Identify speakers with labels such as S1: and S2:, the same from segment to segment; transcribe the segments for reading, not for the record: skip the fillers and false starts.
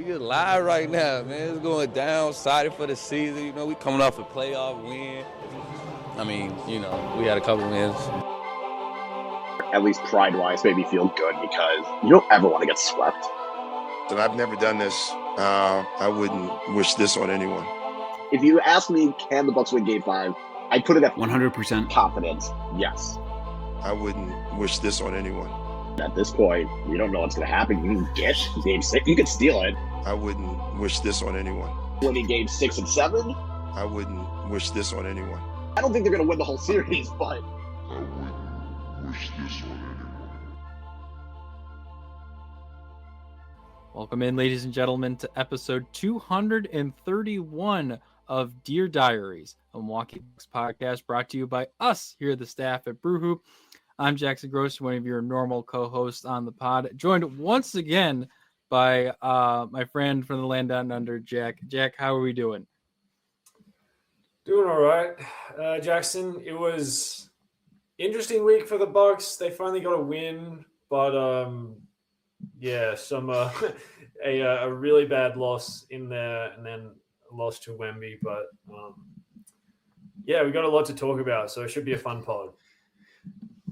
S1: We just live right now, man. It's going down, excited for the season. You know, we coming off a playoff win. I mean, you know, we had a couple wins.
S2: At least pride-wise, made me feel good because you don't ever want to get swept.
S3: And I've never done this. I wouldn't wish this on anyone.
S2: If you ask me, can the Bucks win Game 5? I put it at
S4: 100%
S2: confidence. Yes.
S3: I wouldn't wish this on anyone.
S2: At this point, you don't know what's going to happen. You can get Game 6. You can steal it.
S3: I wouldn't wish this on anyone.
S2: Winning Game 6 and 7?
S3: I wouldn't wish this on anyone.
S2: I don't think they're going to win the whole series, but
S3: I wouldn't wish this on anyone.
S5: Welcome in, ladies and gentlemen, to episode 231 of Dear Diaries, a Milwaukee Bucks podcast brought to you by us here at the staff at Brew Hoop. I'm Jackson Gross, one of your normal co-hosts on the pod, joined once again by my friend from the land down under, Jack. Jack, how are we doing?
S6: Doing all right, Jackson. It was interesting week for the Bucks. They finally got a win, but some a really bad loss in there, and then a loss to Wemby. But we got a lot to talk about, so it should be a fun pod.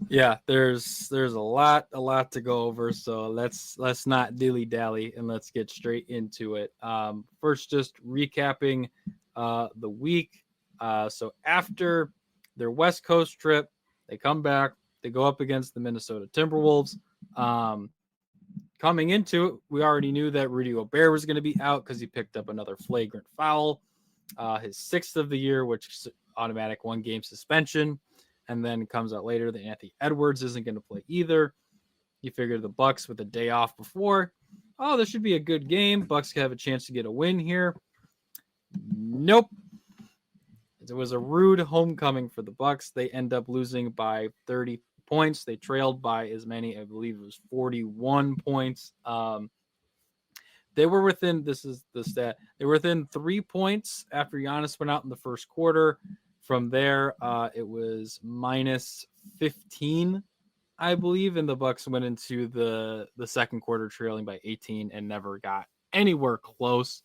S5: Yeah, there's a lot to go over, so let's not dilly-dally and let's get straight into it. First, just recapping the week. So after their West Coast trip, they come back, they go up against the Minnesota Timberwolves. Coming into it, we already knew that Rudy Gobert was going to be out because he picked up another flagrant foul, his sixth of the year, which is automatic 1-game suspension. And then comes out later that Anthony Edwards isn't going to play either. You figured the Bucks with a day off before. Oh, this should be a good game. Bucks could have a chance to get a win here. Nope. It was a rude homecoming for the Bucks. They end up losing by 30 points. They trailed by as many, I believe it was 41 points. They were within, this is the stat, they were within 3 points after Giannis went out in the first quarter. From there, it was minus 15, I believe, and the Bucks went into the second quarter trailing by 18 and never got anywhere close.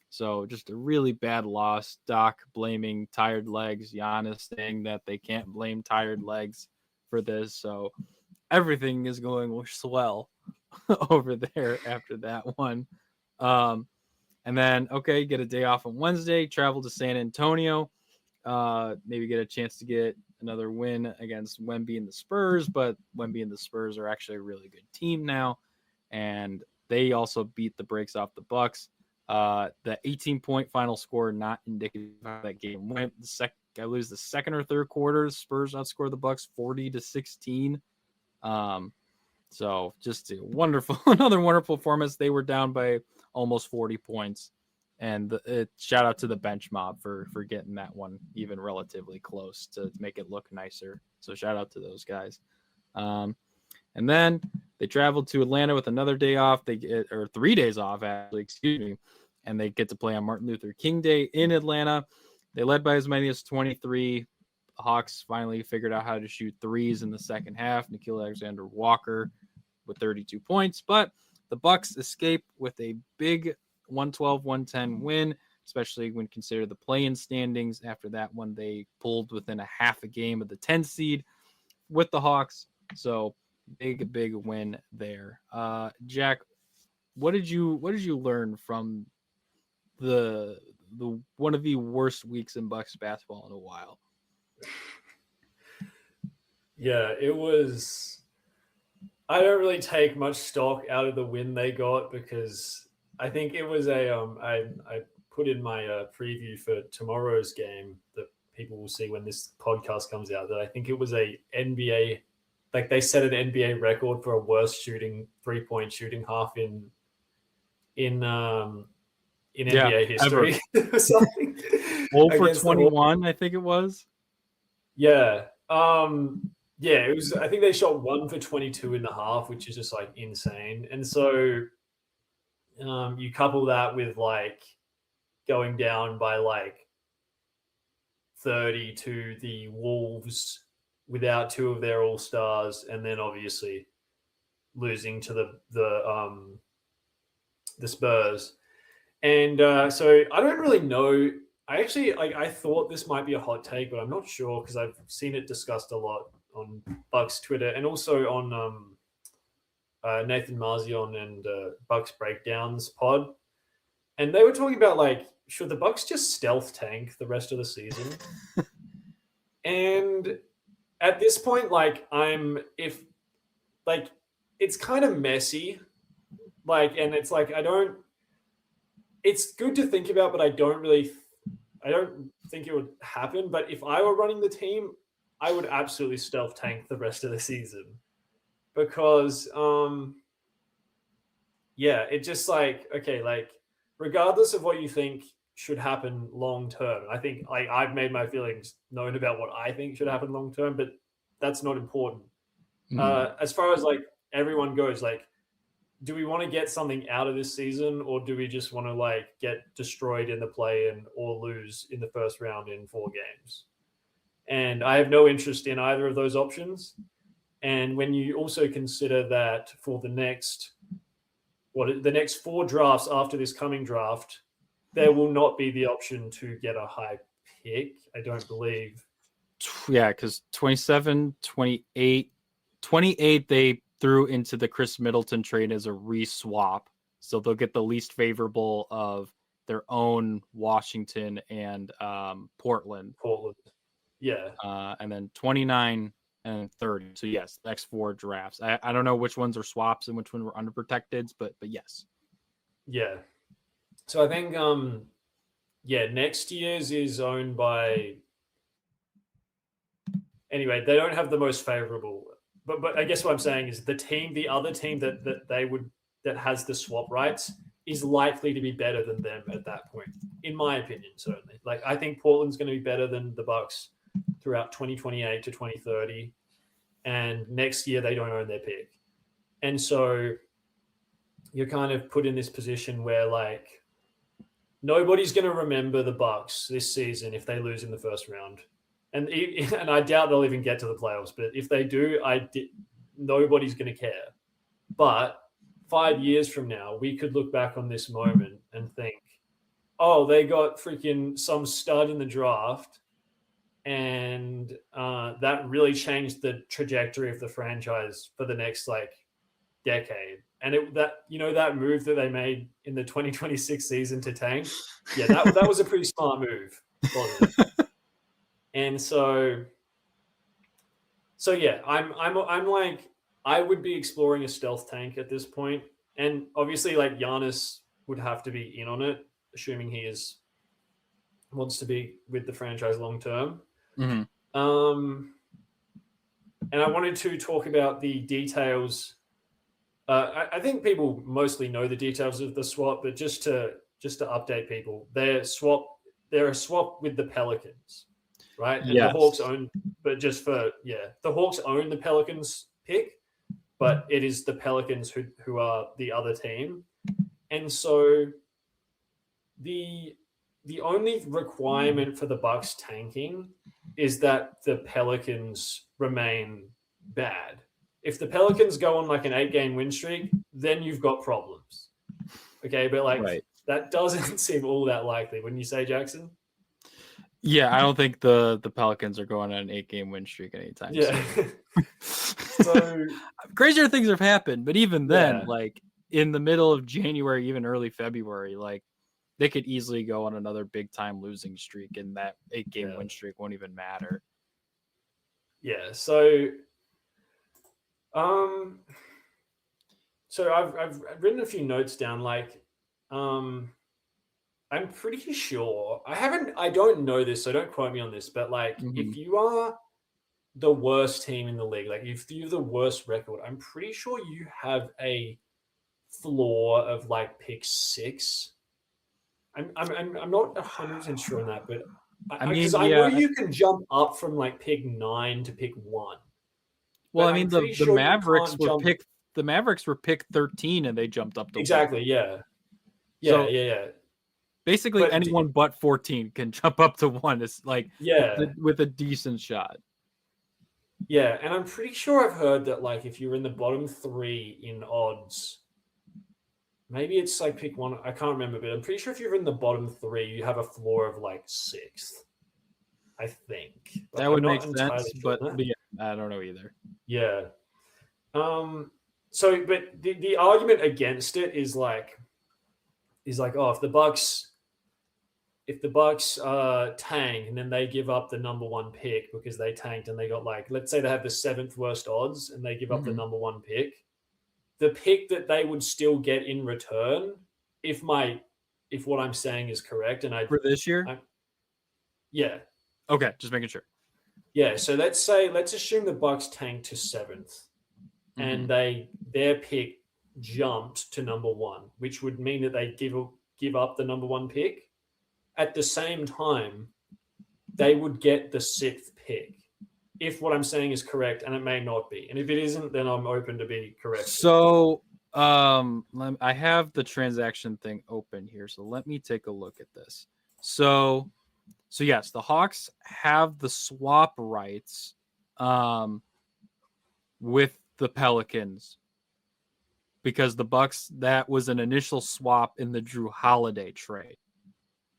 S5: So just a really bad loss. Doc blaming tired legs, Giannis saying that they can't blame tired legs for this. So everything is going swell over there after that one. And then, get a day off on Wednesday, travel to San Antonio. Maybe get a chance to get another win against Wemby and the Spurs, but Wemby and the Spurs are actually a really good team now, and they also beat the brakes off the Bucks. The 18-point final score not indicative of how that game went. I lose the second or third quarter. Spurs outscored the Bucks 40-16. So just another wonderful performance. They were down by almost 40 points. And shout out to the bench mob for getting that one even relatively close to make it look nicer. So shout out to those guys. And then they traveled to Atlanta with another day off. 3 days off, actually, excuse me. And they get to play on Martin Luther King Day in Atlanta. They led by as many as 23. The Hawks finally figured out how to shoot threes in the second half. Nickeil Alexander-Walker with 32 points. But the Bucks escape with a big 112-110 win, especially when considered the play-in standings. After that one, they pulled within a half a game of the 10 seed with the Hawks. So big win there. Jack, what did you learn from the one of the worst weeks in Bucks basketball in a while?
S6: Yeah, it was. I don't really take much stock out of the win they got because I think it was I put in my preview for tomorrow's game that people will see when this podcast comes out that I think it was a NBA, like they set an NBA record for a worst 3-point shooting half in NBA history. Or something.
S5: 0 for 21, I think it was.
S6: Yeah. It was. I think they shot 1 for 22 in the half, which is just like insane. And so you couple that with like going down by like 30 to the Wolves without 2 of their all-stars, and then obviously losing to the the Spurs. And so I don't really know. I thought this might be a hot take, but I'm not sure because I've seen it discussed a lot on Bucks Twitter and also on Nathan Marzion and Bucks Breakdowns pod. And they were talking about, like, should the Bucks just stealth tank the rest of the season? And at this point, like, it's kind of messy. Like, and it's like, it's good to think about, but I don't think it would happen. But if I were running the team, I would absolutely stealth tank the rest of the season because, it just like, okay, like regardless of what you think should happen long term, I think like I've made my feelings known about what I think should happen long term, but that's not important. As far as like everyone goes, like, do we want to get something out of this season, or do we just want to like get destroyed in the play-in or lose in the first round in 4 games? And I have no interest in either of those options. And when you also consider that for the next 4 drafts after this coming draft, there will not be the option to get a high pick, I don't believe.
S5: Yeah, because 27, 28, they threw into the Chris Middleton trade as a re-swap. So they'll get the least favorable of their own Washington and Portland.
S6: Yeah.
S5: And then 29 and 30. So yes, the next 4 drafts. I don't know which ones are swaps and which ones were unprotected, but yes.
S6: Yeah. So I think next year's is owned by, anyway, they don't have the most favorable, but I guess what I'm saying is the other team that has the swap rights is likely to be better than them at that point, in my opinion, certainly. Like, I think Portland's going to be better than the Bucks throughout 2028 to 2030, and next year they don't own their pick. And so you're kind of put in this position where, like, nobody's going to remember the Bucks this season if they lose in the first round. And I doubt they'll even get to the playoffs. But if they do, nobody's going to care. But 5 years from now, we could look back on this moment and think, oh, they got freaking some stud in the draft, and that really changed the trajectory of the franchise for the next, like, decade. And that move that they made in the 2026 season to tank, yeah, that was a pretty smart move, wasn't it? And so yeah, I'm like, I would be exploring a stealth tank at this point, and obviously, like, Giannis would have to be in on it, assuming he wants to be with the franchise long term.
S5: Mm-hmm.
S6: And I wanted to talk about the details. I think people mostly know the details of the swap, but just to update people, they're a swap with the Pelicans, right? And
S5: yes.
S6: The Hawks own, but the Hawks own the Pelicans pick, but it is the Pelicans who are the other team. And so the only requirement for the Bucks tanking is that the Pelicans remain bad. If the Pelicans go on like an 8-game win streak, then you've got problems. Okay, but like that doesn't seem all that likely. Wouldn't you say, Jackson?
S5: Yeah, I don't think the Pelicans are going on an 8-game win streak anytime soon.
S6: So
S5: crazier things have happened, but even then, like in the middle of January, even early February, like they could easily go on another big time losing streak, and that 8-game win streak won't even matter.
S6: Yeah. So I've written a few notes down. Like, I'm pretty sure I don't know this, so don't quote me on this, but like, if you are the worst team in the league, like if you have the worst record, I'm pretty sure you have a floor of like pick 6. I'm not 100% sure on that, but I know you can jump up from like pick 9 to pick 1.
S5: Well, I mean, the Mavericks were pick 13 and they jumped up to
S6: 1. Yeah.
S5: Basically, anyone but 14 can jump up to 1. It's like with a decent shot.
S6: Yeah, and I'm pretty sure I've heard that like if you're in the bottom 3 in odds, maybe it's like pick one. I can't remember, but I'm pretty sure if you're in the bottom 3, you have a floor of like 6th. I think
S5: That would make sense, but yeah, I don't know either.
S6: Yeah. So, but the argument against it is like, oh, if the Bucks tank and then they give up the number 1 pick because they tanked and they got like, let's say they have the 7th worst odds and they give up the number 1 pick, the pick that they would still get in return, if what I'm saying is correct, and
S5: for this year,
S6: yeah,
S5: okay, just making sure.
S6: Yeah, so let's assume the Bucks tanked to 7th, and their pick jumped to number 1, which would mean that they give up the number 1 pick. At the same time, they would get the 6th pick, if what I'm saying is correct, and it may not be. And if it isn't, then I'm open to be correct.
S5: So I have the transaction thing open here, so let me take a look at this. So yes, the Hawks have the swap rights with the Pelicans because the Bucks, that was an initial swap in the Drew Holiday trade.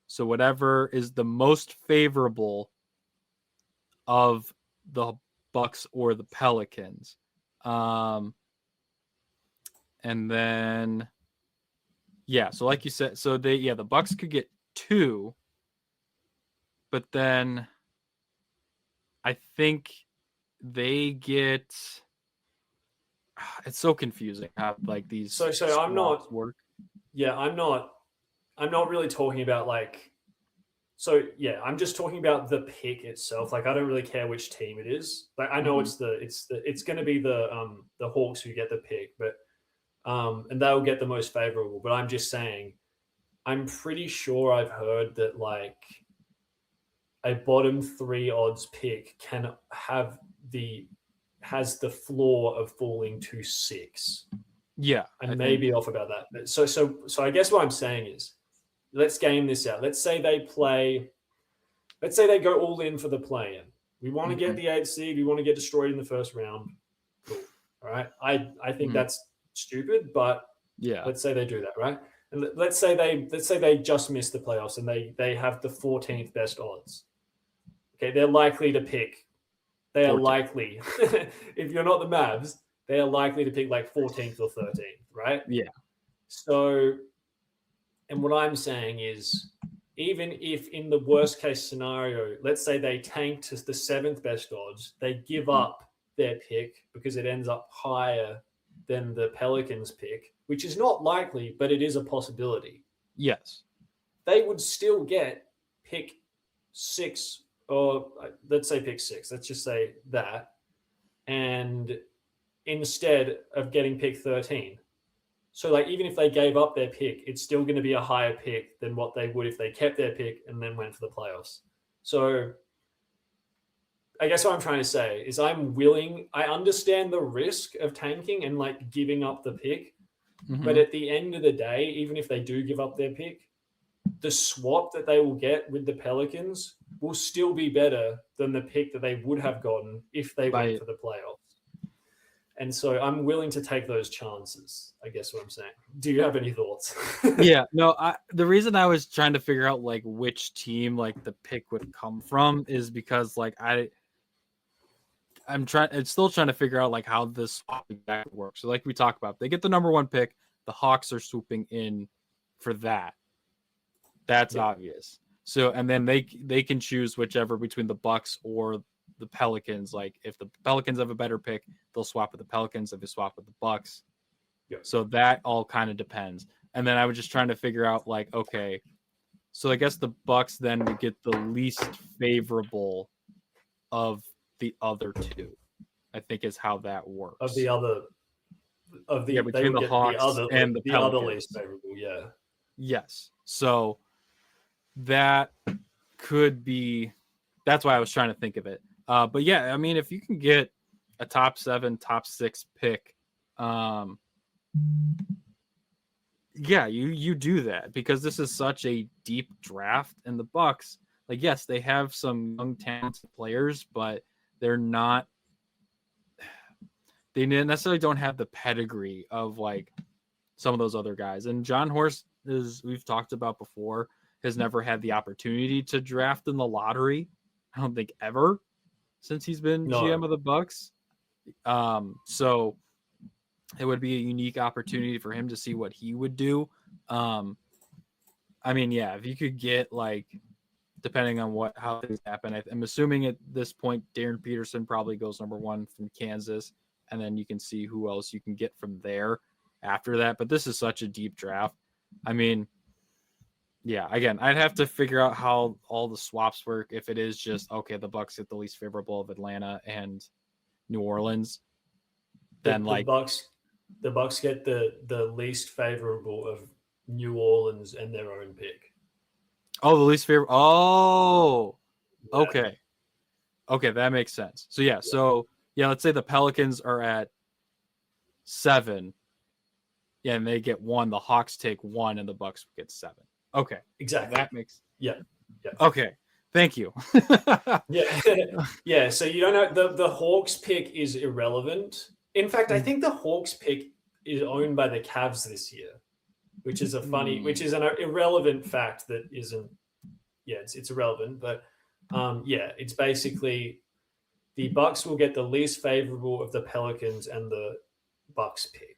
S5: So whatever is the most favorable of the Bucks or the Pelicans. And then, yeah, so like you said, so the Bucks could get 2, but then I think they get, it's so confusing how like these
S6: so I'm not
S5: work.
S6: Yeah, I'm not really talking about like, so yeah, I'm just talking about the pick itself. Like, I don't really care which team it is. Like, I know it's going to be the Hawks who get the pick, but and they'll get the most favorable. But I'm just saying, I'm pretty sure I've heard that like a bottom 3 odds pick has the floor of falling to 6.
S5: Yeah,
S6: I may be off about that. So I guess what I'm saying is, let's game this out. Let's say they go all in for the play-in. We want to get the 8th seed. We want to get destroyed in the first round. Cool. All right. I think that's stupid, but
S5: yeah,
S6: let's say they do that, right? And let's say they just miss the playoffs and they have the 14th best odds. Okay, they're likely to pick. They 14. Are likely, if you're not the Mavs, they are likely to pick like 14th or 13th, right?
S5: Yeah.
S6: So, and what I'm saying is, even if in the worst case scenario, let's say they tank to the 7th best odds, they give up their pick because it ends up higher than the Pelicans pick, which is not likely, but it is a possibility.
S5: Yes.
S6: They would still get pick 6, or let's say pick 6. Let's just say that. And instead of getting pick 13. So like, even if they gave up their pick, it's still going to be a higher pick than what they would if they kept their pick and then went for the playoffs. So I guess what I'm trying to say is I understand the risk of tanking and like giving up the pick. But at the end of the day, even if they do give up their pick, the swap that they will get with the Pelicans will still be better than the pick that they would have gotten if they went for the playoffs. And so I'm willing to take those chances, I guess what I'm saying. Do you have any thoughts?
S5: Yeah, no, the reason I was trying to figure out like which team like the pick would come from is because like I'm still trying to figure out like how this exactly works. So like we talked about, they get the number 1 pick, the Hawks are swooping in for that. That's obvious. So, and then they can choose whichever between the Bucks or the Pelicans. Like if the Pelicans have a better pick, they'll swap with the Pelicans. If they swap with the Bucks, so that all kind of depends. And then I was just trying to figure out like, okay, so I guess the Bucks then would get the least favorable of the other 2. I think is how that works.
S6: Between the Hawks and the Pelicans. Other least favorable, yeah.
S5: Yes. So that could be. That's why I was trying to think of it. But yeah, I mean, if you can get a top 7, top 6 pick, yeah, you do that because this is such a deep draft. And the Bucks, like, yes, they have some young talented players, but they're not. They necessarily don't have the pedigree of like some of those other guys. And John Horst, is we've talked about before, has never had the opportunity to draft in the lottery. I don't think ever since he's been GM of the Bucks. So it would be a unique opportunity for him to see what he would do. I mean, yeah, if you could get like, depending on how things happen, I'm assuming at this point, Darren Peterson probably goes number 1 from Kansas, and then you can see who else you can get from there after that. But this is such a deep draft. I mean, yeah, again, I'd have to figure out how all the swaps work. If it is just, okay, the Bucks get the least favorable of Atlanta and New Orleans, then
S6: the Bucks get the least favorable of New Orleans and their own pick.
S5: Oh, the least favorable. Oh,
S6: Yeah.
S5: okay. Okay, that makes sense. So, yeah. So, yeah, let's say the Pelicans are at 7. Yeah, and they get 1. The Hawks take 1, and the Bucks get 7. Okay.
S6: Exactly.
S5: That makes...
S6: Yeah.
S5: Okay. Thank you.
S6: Yeah. Yeah, so you don't know... The Hawks pick is irrelevant. In fact, I think the Hawks pick is owned by the Cavs this year, which is which is an irrelevant fact that isn't, it's irrelevant, but it's basically the Bucks will get the least favorable of the Pelicans and the Bucks pick.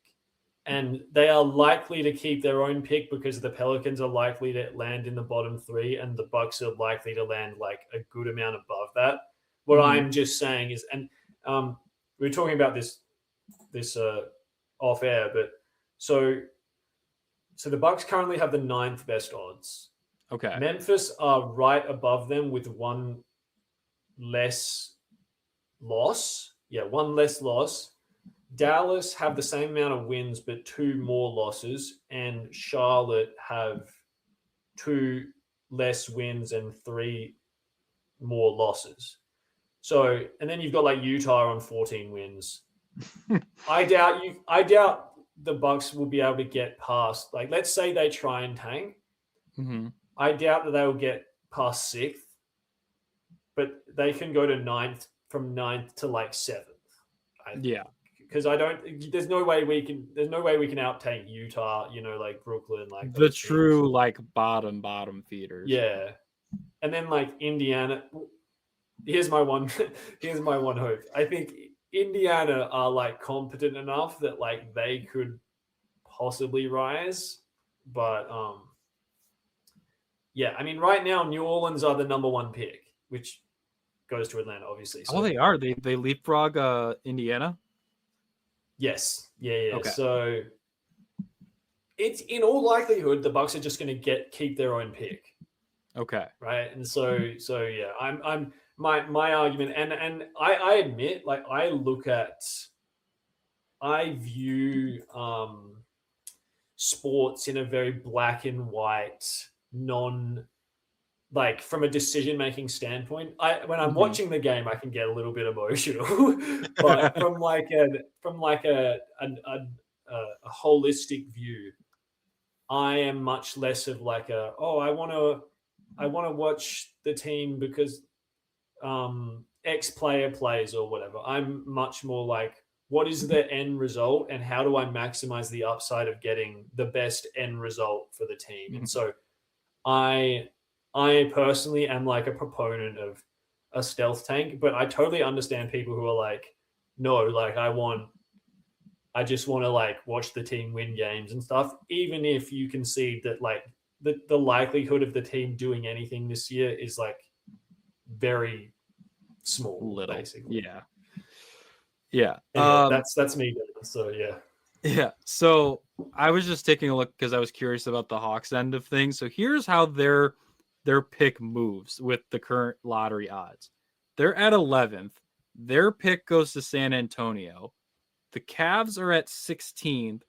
S6: And they are likely to keep their own pick because the Pelicans are likely to land in the bottom 3 and the Bucks are likely to land like a good amount above that. What I'm just saying is, and we were talking about this off air, but so the Bucks currently have the 9th best odds.
S5: Okay.
S6: Memphis are right above them with 1 less loss. Yeah, 1 less loss. Dallas have the same amount of wins, but 2 more losses. And Charlotte have 2 less wins and 3 more losses. So, and then you've got like Utah on 14 wins. I doubt the Bucks will be able to get past, like, let's say they try and tank.
S5: Mm-hmm.
S6: I doubt that they will get past 6th, but they can go to 9th, from 9th to like 7th. Because there's no way we can outtake Utah, like Brooklyn, like
S5: the true teams. Like bottom feeders.
S6: Yeah. And then like Indiana, here's my one hope. I think Indiana are like competent enough that like they could possibly rise, but I mean right now New Orleans are the number 1 pick, which goes to Atlanta obviously.
S5: So. Oh, they are. They leapfrog Indiana.
S6: Yes. Yeah.
S5: Okay.
S6: So it's in all likelihood the Bucks are just going to keep their own pick.
S5: Okay.
S6: Right. And so yeah, I'm my argument, and I admit, like I view sports in a very black and white, like from a decision-making standpoint. When I'm watching the game, I can get a little bit emotional, but from a holistic view, I am much less of like I want to watch the team because X player plays or whatever. I'm much more like, what is the end result and how do I maximize the upside of getting the best end result for the team? And so I personally am like a proponent of a stealth tank, but I totally understand people who are like, no, like I just want to like watch the team win games and stuff, even if you can see that like the likelihood of the team doing anything this year is like very small, basically.
S5: Yeah.
S6: Anyway, that's me. So
S5: yeah. So I was just taking a look because I was curious about the Hawks end of things. So here's how their pick moves with the current lottery odds. They're at 11th. Their pick goes to San Antonio. The Cavs are at 16th.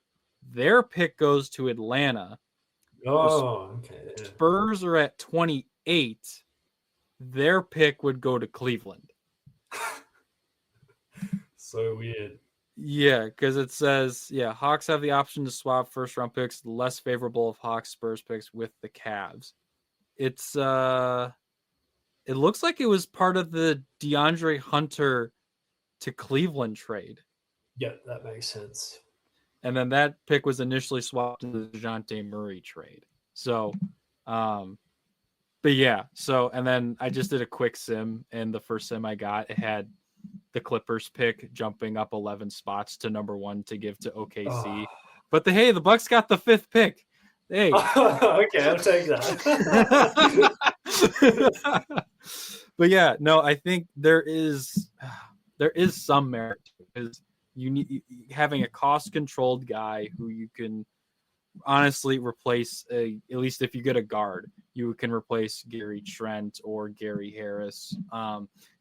S5: Their pick goes to Atlanta.
S6: Oh, okay.
S5: Spurs are at 28. Their pick would go to Cleveland.
S6: So weird.
S5: Yeah, because it says, Hawks have the option to swap first-round picks, less favorable of Hawks Spurs picks with the Cavs. It's it looks like it was part of the DeAndre Hunter to Cleveland trade.
S6: Yeah, that makes sense.
S5: And then that pick was initially swapped to the DeJounte Murray trade. So, but yeah. So, and then I just did a quick sim, and the first sim I got, it had the Clippers pick jumping up 11 spots to number 1 to give to OKC. But the Bucks got the 5th pick. Hey.
S6: Okay, I'll take that.
S5: But yeah, no, I think there is some merit to it, because you need having a cost-controlled guy who you can honestly replace. At least if you get a guard, you can replace Gary Trent or Gary Harris.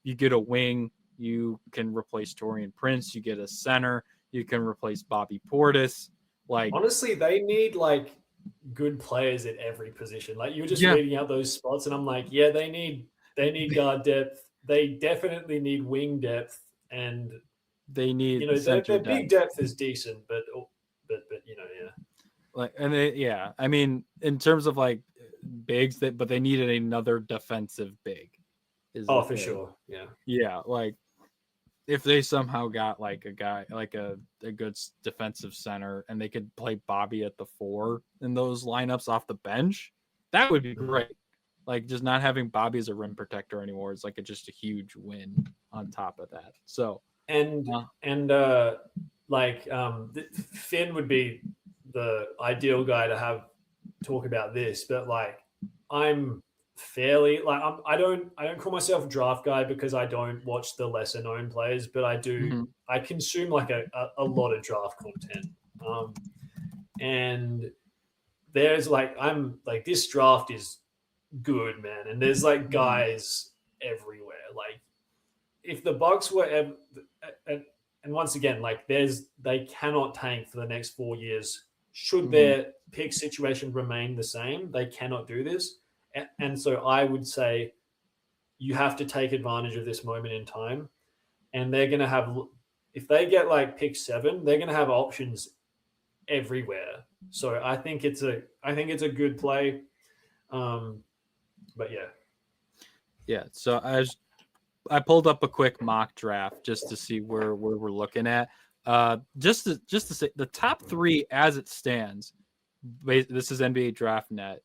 S5: You get a wing, you can replace Taurean Prince. You get a center, you can replace Bobby Portis. Like,
S6: honestly, they need like good players at every position. Like, you were just reading out those spots, and I'm like, yeah, they need guard depth. They definitely need wing depth, and
S5: they need,
S6: their big depth is decent, but yeah.
S5: Like, and I mean, in terms of like bigs, but they needed another defensive big.
S6: For sure,
S5: yeah. Like, if they somehow got like a guy, like a good defensive center, and they could play Bobby at the 4 in those lineups off the bench, that would be great. Like, just not having Bobby as a rim protector anymore is like just a huge win on top of that. So,
S6: Finn would be the ideal guy to talk about this, but like, I'm fairly like, I don't call myself a draft guy because I don't watch the lesser known players, but I do. I consume like a lot of draft content, and there's like, I'm like, this draft is good, man, and there's like guys everywhere. Like, if the Bucks were and once again, like, they cannot tank for the next 4 years. Should their pick situation remain the same, they cannot do this. And so I would say you have to take advantage of this moment in time. And they're going to have, if they get like pick 7, they're going to have options everywhere. So I think it's a good play. But yeah.
S5: Yeah. So I pulled up a quick mock draft just to see where we're looking at. Just to say the top 3 as it stands. This is NBA Draft Net.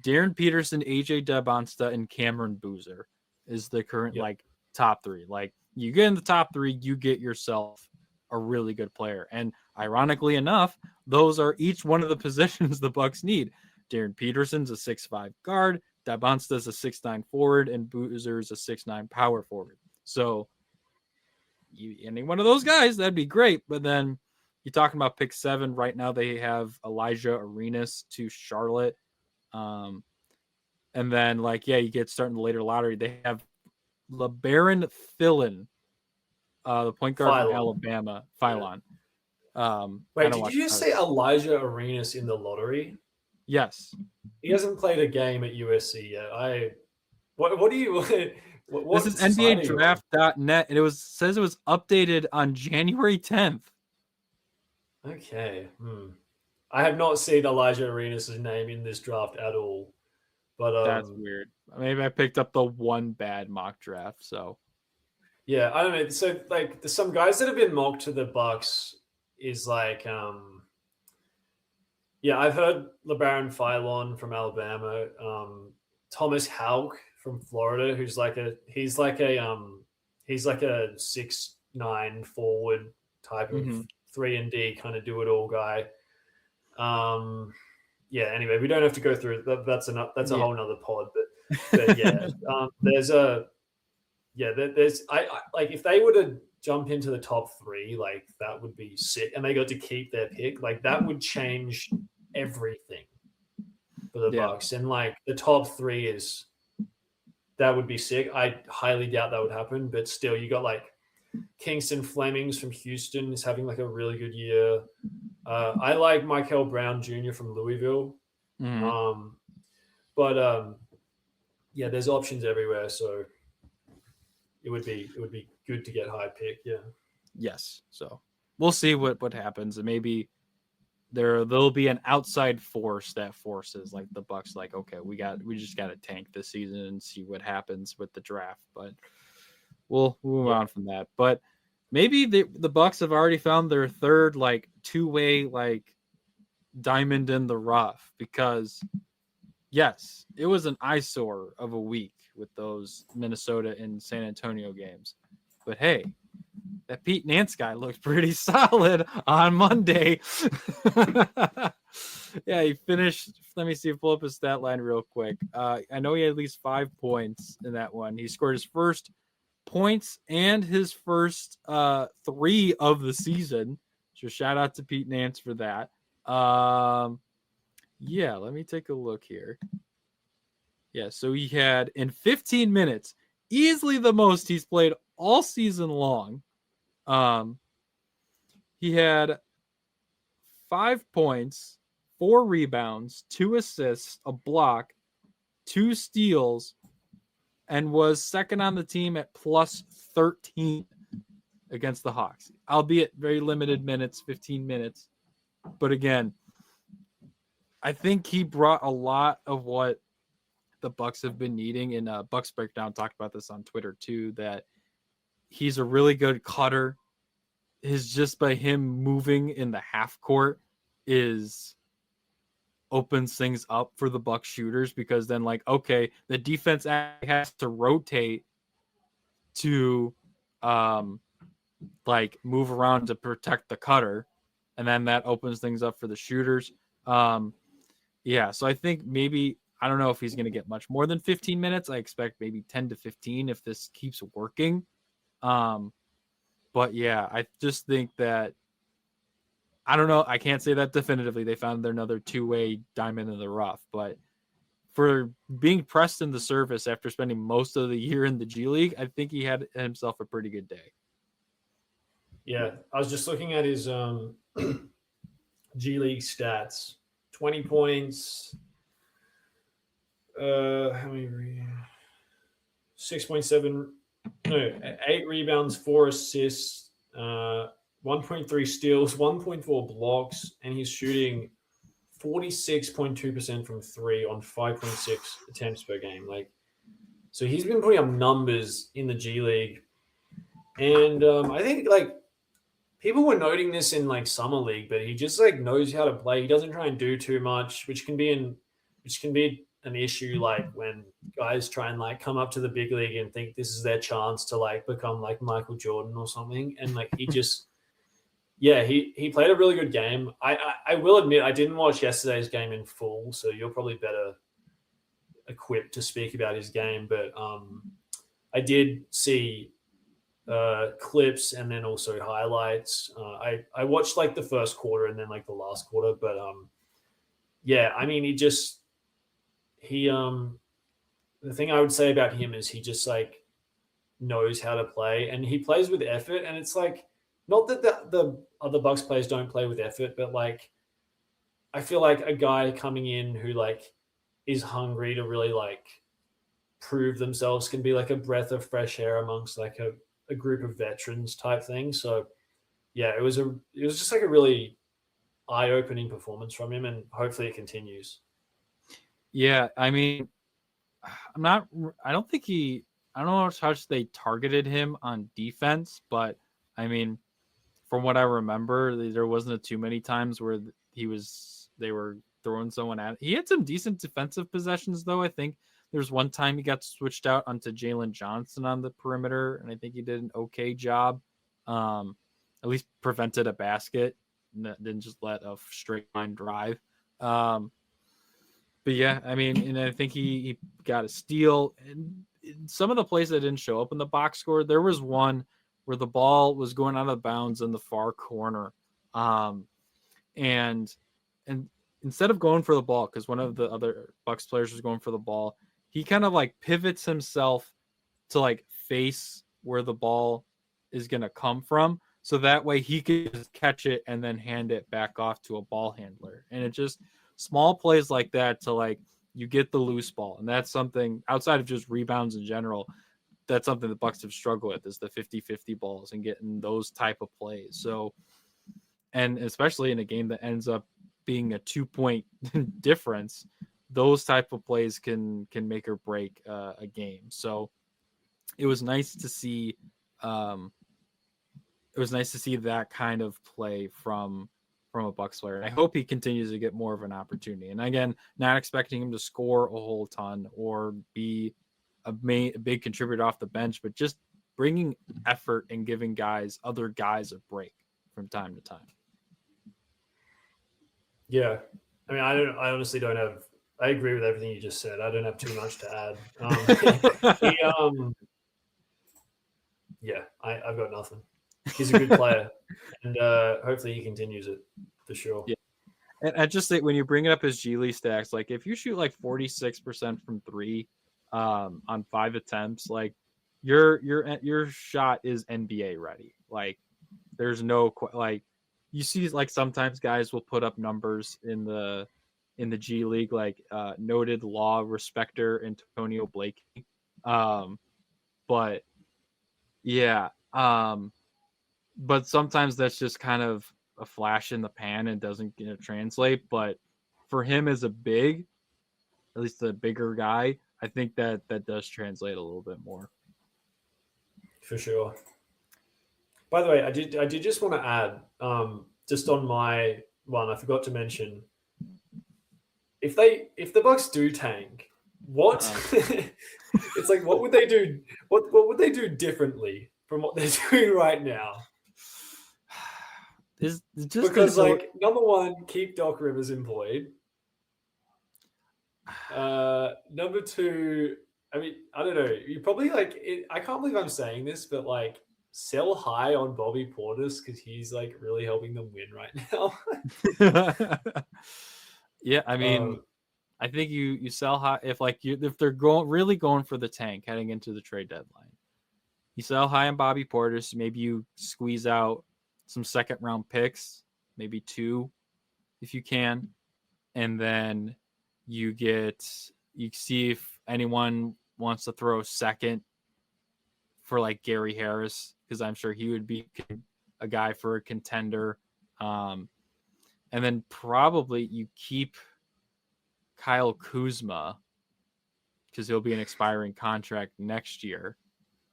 S5: Darren Peterson, AJ Debonsta, and Cameron Boozer is the current like top 3. Like, you get in the top 3, you get yourself a really good player. And ironically enough, those are each one of the positions the Bucks need. Darren Peterson's a 6'5" guard, Debonsta's a 6'9" forward, and Boozer's a 6'9" power forward. So any one of those guys, that'd be great. But then you're talking about pick 7 right now. They have Elijah Arenas to Charlotte. And then like, you get starting the later lottery. They have LeBaron Thillon, the point guard from Alabama, Philon.
S6: Wait, did you just say Elijah Arenas in the lottery?
S5: Yes.
S6: He hasn't played a game at USC yet. What do you? What
S5: this is NBADraft.net, and says it was updated on January 10th.
S6: Okay. I have not seen Elijah Arenas' name in this draft at all. But
S5: that's weird. Maybe I picked up the one bad mock draft. So
S6: yeah, I don't know. So like, there's some guys that have been mocked to the Bucks is like, I've heard LeBaron Philon from Alabama, Thomas Houck from Florida, who's like a 6'9" forward type of 3-and-D kind of do it all guy. Anyway, we don't have to go through that. That's a whole nother pod, but yeah, there's like, if they were to jump into the top 3, like, that would be sick, and they got to keep their pick, like, that would change everything for the Bucks. And like, the top 3 that would be sick. I highly doubt that would happen, but still, you got like Kingston Flemings from Houston is having like a really good year. I like Michael Brown Jr. from Louisville. There's options everywhere, so it would be good to get high pick.
S5: Yes. So we'll see what happens, and maybe there'll be an outside force that forces like the Bucks, like, okay, we just got to tank this season and see what happens with the draft. But we'll move on from that. But maybe the Bucks have already found their third like two-way like diamond in the rough, because yes, it was an eyesore of a week with those Minnesota and San Antonio games. But hey, that Pete Nance guy looked pretty solid on Monday. Yeah, he finished. Let me see, pull up his stat line real quick. I know he had at least 5 points in that one. He scored his first points and his first 3 of the season. So shout out to Pete Nance for that. Yeah, let me take a look here. Yeah, so he had in 15 minutes, easily the most he's played all season long. He had 5 points, 4 rebounds, 2 assists, a block, 2 steals, and was second on the team at plus 13 against the Hawks, albeit very limited minutes, 15 minutes. But again, I think he brought a lot of what the Bucks have been needing. And Bucks Breakdown talked about this on Twitter too, that he's a really good cutter. His just by him moving in the half court is opens things up for the Bucks shooters, because then like, okay, the defense has to rotate to like move around to protect the cutter, and then that opens things up for the shooters. Yeah, so I think maybe, I don't know if he's going to get much more than 15 minutes. I expect maybe 10 to 15 if this keeps working. But yeah, I just think that, I don't know, I can't say that definitively. They found their another two-way diamond in the rough, but for being pressed in the surface after spending most of the year in the G League, I think he had himself a pretty good day.
S6: Yeah, I was just looking at his G League stats. 20 points. How many? 6.7. No, 8 rebounds, 4 assists, 1.3 steals, 1.4 blocks, and he's shooting 46.2% from 3 on 5.6 attempts per game. Like, so he's been putting up numbers in the G League, and I think like people were noting this in like summer league, but he just like knows how to play. He doesn't try and do too much, which can be an issue, like when guys try and like come up to the big league and think this is their chance to like become like Michael Jordan or something, and like he just he played a really good game. I will admit I didn't watch yesterday's game in full, so you're probably better equipped to speak about his game, but I did see clips and then also highlights. I watched like the first quarter and then like the last quarter, but I mean the thing I would say about him is he just like knows how to play, and he plays with effort. And it's like, not that the other Bucks players don't play with effort, but like I feel like a guy coming in who like is hungry to really like prove themselves can be like a breath of fresh air amongst like a group of veterans type thing. So yeah, it was just like a really eye-opening performance from him, and hopefully it continues.
S5: Yeah, I mean, I don't know how much they targeted him on defense, but I mean, from what I remember, there wasn't too many times where they were throwing someone at. He had some decent defensive possessions, though. I think there's one time he got switched out onto Jalen Johnson on the perimeter, and I think he did an okay job. At least prevented a basket, and didn't just let a straight line drive. But yeah, I mean, and I think he got a steal. And some of the plays that didn't show up in the box score, there was one where the ball was going out of bounds in the far corner. And instead of going for the ball, because one of the other Bucks players was going for the ball, he kind of like pivots himself to like face where the ball is going to come from. So that way he can just catch it and then hand it back off to a ball handler. And it just small plays like that to like, you get the loose ball. And that's something outside of just rebounds in general. That's something the Bucks have struggled with, is the 50-50 balls and getting those type of plays. So, and especially in a game that ends up being a 2-point difference, those type of plays can make or break a game. So it was nice to see it was nice to see that kind of play from a Bucks player. And I hope he continues to get more of an opportunity. And again, not expecting him to score a whole ton or be a big contributor off the bench, but just bringing effort and giving other guys a break from time to time.
S6: Yeah. I mean, I honestly don't have, I agree with everything you just said. I don't have too much to add. I've got nothing. He's a good player, and hopefully he continues it for sure.
S5: Yeah. And I just think when you bring up his G League stacks, like if you shoot like 46% from three on 5 attempts, like your shot is NBA ready. Like there's no like you see like sometimes guys will put up numbers in the G League, like noted law respecter Antonio Blakey. But yeah, but sometimes that's just kind of a flash in the pan and doesn't translate. But for him as a big, at least a bigger guy, I think that does translate a little bit more.
S6: For sure. By the way, I did just want to add, just on my one, I forgot to mention, if the Bucks do tank, what it's like, what would they do? What would they do differently from what they're doing right now?
S5: Is just
S6: because like number one, keep Doc Rivers employed. Number two, I mean, I don't know. You probably like it, I can't believe I'm saying this, but like sell high on Bobby Portis because he's like really helping them win right now.
S5: Yeah, I mean, I think you sell high if they're really going for the tank heading into the trade deadline. You sell high on Bobby Portis. Maybe you squeeze out some second round picks, maybe 2 if you can, and then you see if anyone wants to throw second for like Gary Harris, because I'm sure he would be a guy for a contender. And then probably you keep Kyle Kuzma because he'll be an expiring contract next year.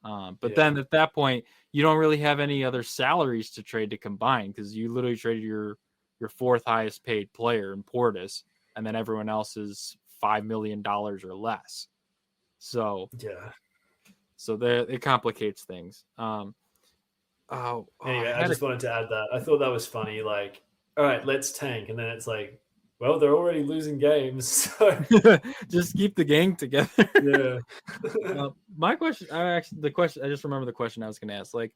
S5: But then at that point, you don't really have any other salaries to trade to combine because you literally traded your 4th highest paid player in Portis, and then everyone else is $5 million or less. So it complicates things.
S6: Anyway, I just wanted to add that. I thought that was funny. Like, all right, let's tank, and then it's like, well, they're already losing games, so
S5: just keep the gang together.
S6: Yeah.
S5: My question, I just remember the question I was going to ask. Like,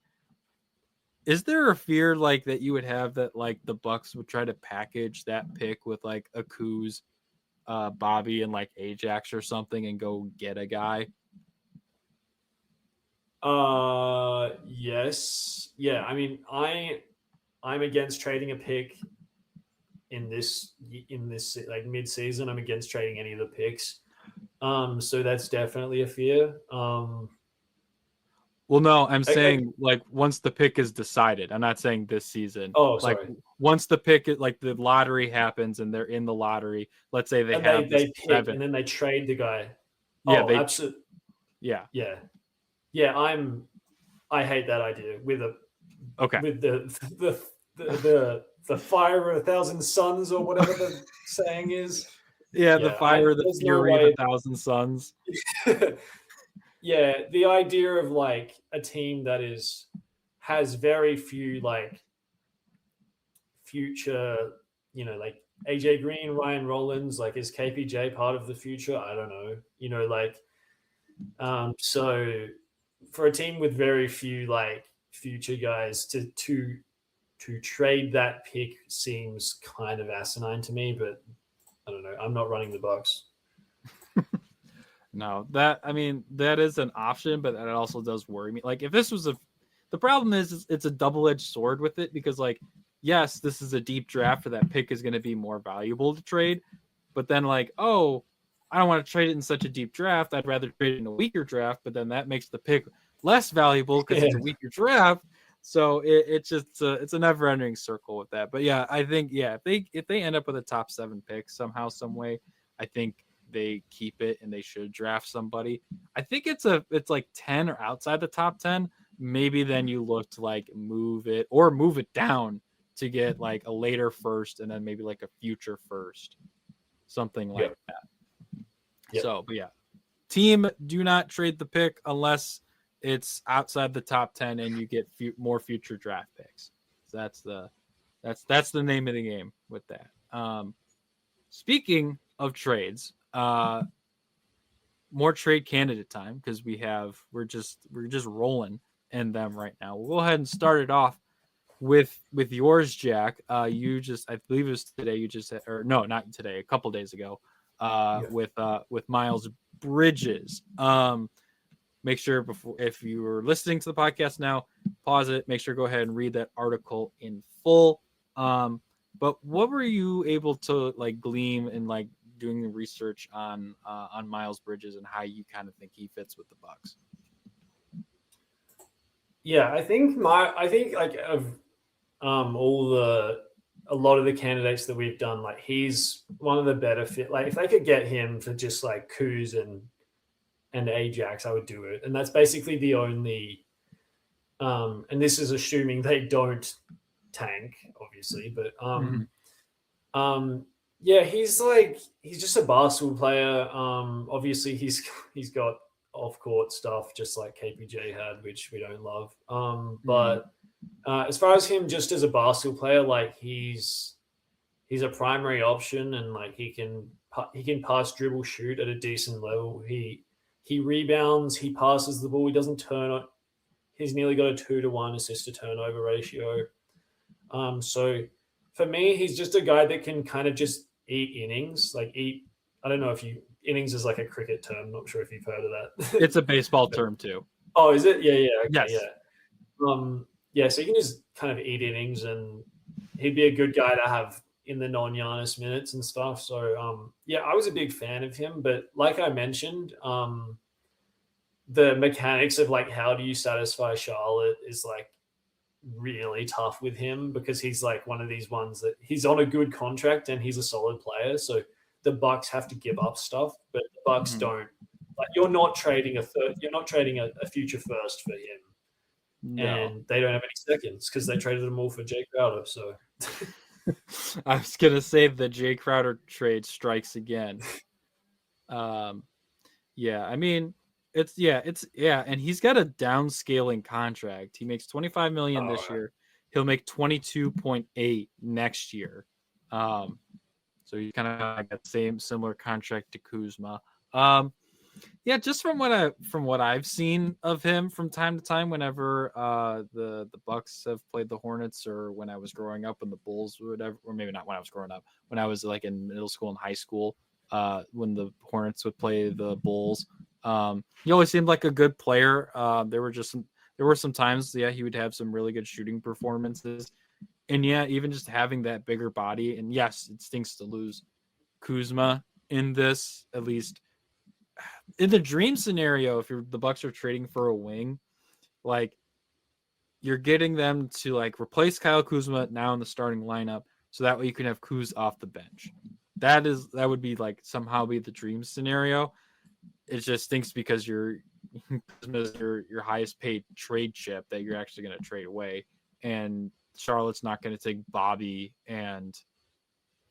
S5: is there a fear like that you would have that like the Bucks would try to package that pick with like a Kuz, Bobby, and like Ajax or something and go get a guy?
S6: Yes. Yeah. I mean, I'm against trading a pick in this like mid-season. I'm against trading any of the picks. So that's definitely a fear.
S5: Well, no, I'm saying like once the pick is decided. I'm not saying this season.
S6: Oh, sorry.
S5: Like once the pick, like the lottery happens and they're in the lottery. Let's say they pick 7,
S6: and then they trade the guy.
S5: Yeah,
S6: absolutely.
S5: Yeah.
S6: I hate that idea with the fire of 1,000 suns or whatever the saying is.
S5: Yeah, the fire, the fury of 1,000 suns.
S6: Yeah, the idea of like a team that has very few like future, like AJ Green, Ryan Rollins, like is KPJ part of the future? I don't know. Like so for a team with very few like future guys to trade that pick seems kind of asinine to me, but I don't know. I'm not running the Bucks.
S5: No, that is an option, but that also does worry me. Like if this was the problem is it's a double-edged sword with it because like, yes, this is a deep draft, that pick is going to be more valuable to trade. But then like, oh, I don't want to trade it in such a deep draft. I'd rather trade it in a weaker draft, but then that makes the pick less valuable because it's a weaker draft. So it's a never-ending circle with that. But yeah, I think if they end up with a top 7 pick somehow, some way, I think they keep it and they should draft somebody. I think it's like 10 or outside the top 10. maybe then you look to like move it down to get like a later first and then maybe like a future first, something like that.
S6: Yep.
S5: So, but yeah, team, do not trade the pick unless it's outside the top 10 and you get more future draft picks. So that's the name of the game with that. Speaking of trades, more trade candidate time because we're just rolling in them right now. We'll go ahead and start it off with yours, Jack. You just, I believe it was today. You just said, or no, not today, a couple days ago. With Miles Bridges. Make sure if you were listening to the podcast now, pause it. Make sure to go ahead and read that article in full. But what were you able to like glean in like doing the research on Miles Bridges and how you kind of think he fits with the Bucks?
S6: Yeah, I think like of a lot of the candidates that we've done, like he's one of the better fit. Like if they could get him for just like Kuz and Ajax, I would do it. And that's basically the only and this is assuming they don't tank, obviously, but yeah, he's just a basketball player. Obviously he's got off-court stuff just like KPJ had, which we don't love. But as far as him just as a basketball player, like he's a primary option, and like he can pass, dribble, shoot at a decent level. He rebounds, he passes the ball, he doesn't turn on. He's nearly got a 2-to-1 assist to turnover ratio. So for me, he's just a guy that can kind of just eat innings, I don't know if innings is like a cricket term. Not sure if you've heard of that.
S5: It's a baseball term too.
S6: Oh, is it? Yeah. Okay,
S5: yes.
S6: Yeah. Yeah. So he can just kind of eat innings, and he'd be a good guy to have in the non-Giannis minutes and stuff. So, yeah, I was a big fan of him, but like I mentioned, the mechanics of like how do you satisfy Charlotte is like really tough with him, because he's like one of these ones that he's on a good contract and he's a solid player. So the Bucks have to give up stuff, but the Bucks don't. Like you're not trading a future first for him, and they don't have any seconds because they traded them all for Jay Crowder. So
S5: I was gonna say the Jay Crowder trade strikes again. Yeah, I mean it's and he's got a downscaling contract. He makes $25 million this year. He'll make 22.8 next year. So he's kind of like that similar contract to Kuzma. Yeah, just from what I've seen of him from time to time, whenever the Bucks have played the Hornets, or when I was growing up and the Bulls or whatever, or maybe not when I was growing up, when I was like in middle school and high school, when the Hornets would play the Bulls, he always seemed like a good player. There were some times, he would have some really good shooting performances. And yeah, even just having that bigger body, and yes, it stinks to lose Kuzma in this, at least in the dream scenario. If the Bucks are trading for a wing, like you're getting them to like replace Kyle Kuzma now in the starting lineup, so that way you can have Kuz off the bench. That would be like somehow be the dream scenario. It just stinks because your highest paid trade chip that you're actually going to trade away, and Charlotte's not going to take Bobby and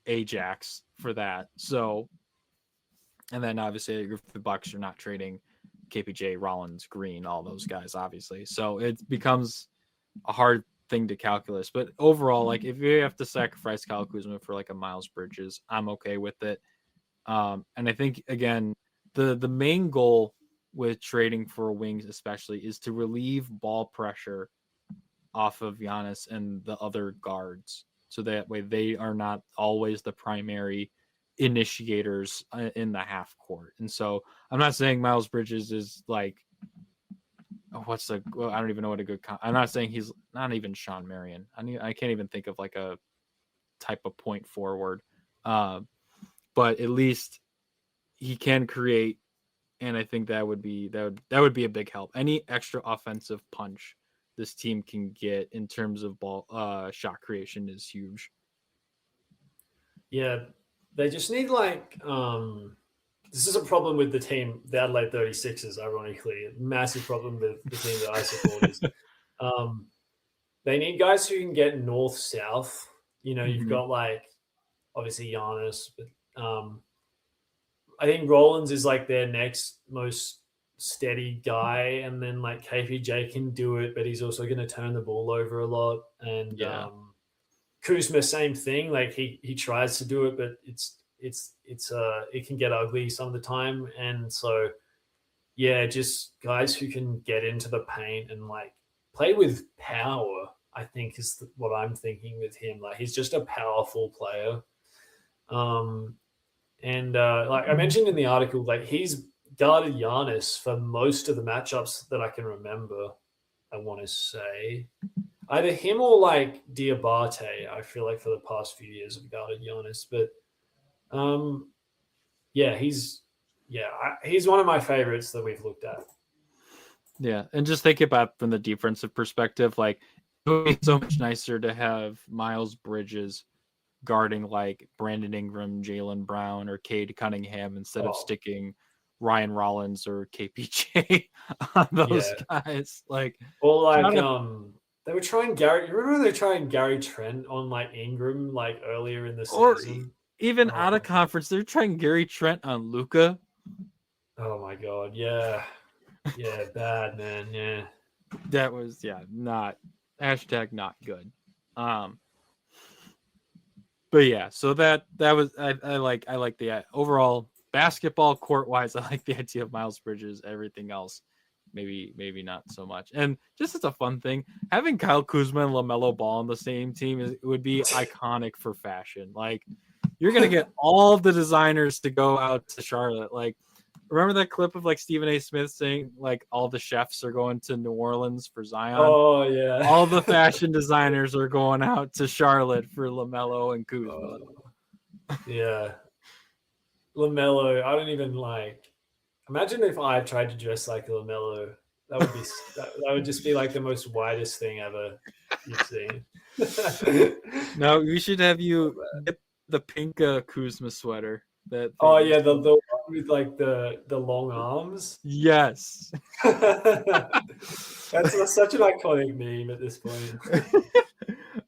S5: Ajax for that. So, and then obviously if the Bucks are not trading KPJ, Rollins, Green, all those guys, obviously. So it becomes a hard thing to calculus. But overall, like if you have to sacrifice Kyle Kuzma for like a Miles Bridges, I'm okay with it. And I think again, the main goal with trading for wings especially is to relieve ball pressure off of Giannis and the other guards, so that way they are not always the primary initiators in the half court. And so I'm not saying Miles Bridges is like I don't even know what a good I'm not saying he's not even Sean Marion. I can't even think of like a type of point forward, but at least he can create, and I think that would be a big help. Any extra offensive punch this team can get in terms of ball shot creation is huge.
S6: Yeah, they just need like this is a problem with the team, the Adelaide 36ers, ironically. A massive problem with the team that I support is they need guys who can get north-south. You know, you've got like, obviously Giannis, but I think Rollins is like their next most steady guy. And then like KPJ can do it, but he's also going to turn the ball over a lot. And Kuzma, same thing. Like he tries to do it, but it can get ugly some of the time. And so, yeah, just guys who can get into the paint and like play with power, I think is what I'm thinking with him. Like he's just a powerful player. Like I mentioned in the article, like he's guarded Giannis for most of the matchups that I can remember. I want to say either him or like Diabate. I feel like for the past few years have guarded Giannis, but he's one of my favorites that we've looked at.
S5: Yeah, and just think about from the defensive perspective, like it would be so much nicer to have Miles Bridges guarding like Brandon Ingram, Jaylen Brown, or Cade Cunningham instead of sticking Ryan Rollins or KPJ on those guys. Like,
S6: or like they were trying Gary. You remember they were trying Gary Trent on like Ingram like earlier in the season,
S5: or even out of conference, they're trying Gary Trent on Luka.
S6: Oh my god, yeah, bad man, yeah.
S5: That was not not good. But yeah, so that was I like the overall basketball court wise. I like the idea of Miles Bridges. Everything else, maybe not so much. And just as a fun thing, having Kyle Kuzma and LaMelo Ball on the same team would be iconic for fashion. Like you're gonna get all the designers to go out to Charlotte. Like remember that clip of like Stephen A. Smith saying like all the chefs are going to New Orleans for Zion?
S6: Oh yeah.
S5: All the fashion designers are going out to Charlotte for LaMelo and Kuzma.
S6: Yeah. LaMelo, I don't even like. Imagine if I tried to dress like LaMelo. That would be that would just be like the most widest thing ever you've seen.
S5: No, we should have you get the pink Kuzma sweater.
S6: The one with like the long arms.
S5: Yes.
S6: That's such an iconic meme at this point.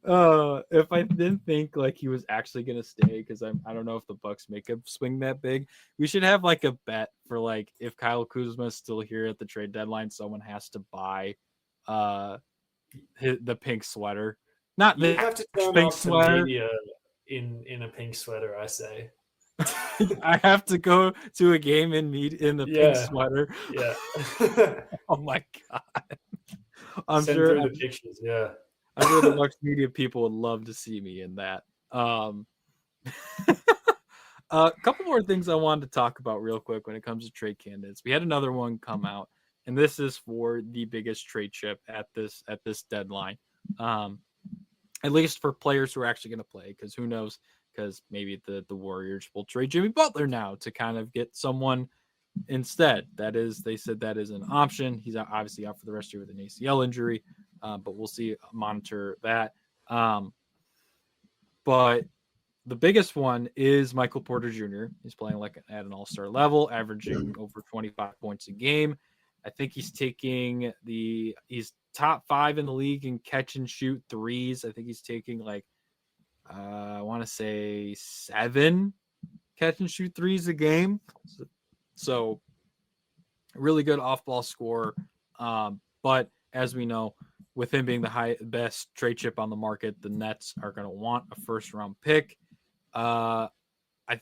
S5: If I didn't think like he was actually gonna stay, because I don't know if the Bucks make a swing that big, we should have like a bet for like if Kyle Kuzma is still here at the trade deadline, someone has to buy the pink sweater. Not
S6: you
S5: the
S6: have to turn
S5: pink
S6: up
S5: sweater
S6: media in a pink sweater, I say.
S5: I have to go to a game in the pink sweater.
S6: Yeah.
S5: Oh my god. I'm
S6: Send
S5: sure
S6: through the pictures. Yeah.
S5: I'm sure the Bucks media people would love to see me in that. A couple more things I wanted to talk about real quick when it comes to trade candidates. We had another one come out, and this is for the biggest trade chip at this deadline. At least for players who are actually going to play, because who knows? Because maybe the Warriors will trade Jimmy Butler now to kind of get someone instead. They said that is an option. He's obviously out for the rest of the year with an ACL injury, but we'll see, monitor that. But the biggest one is Michael Porter Jr. He's playing like at an all-star level, averaging over 25 points a game. I think he's top 5 in the league in catch and shoot threes. I think he's taking like, I want to say 7 catch and shoot threes a game. So really good off-ball scorer. But as we know, with him being the best trade chip on the market, the Nets are going to want a first-round pick. I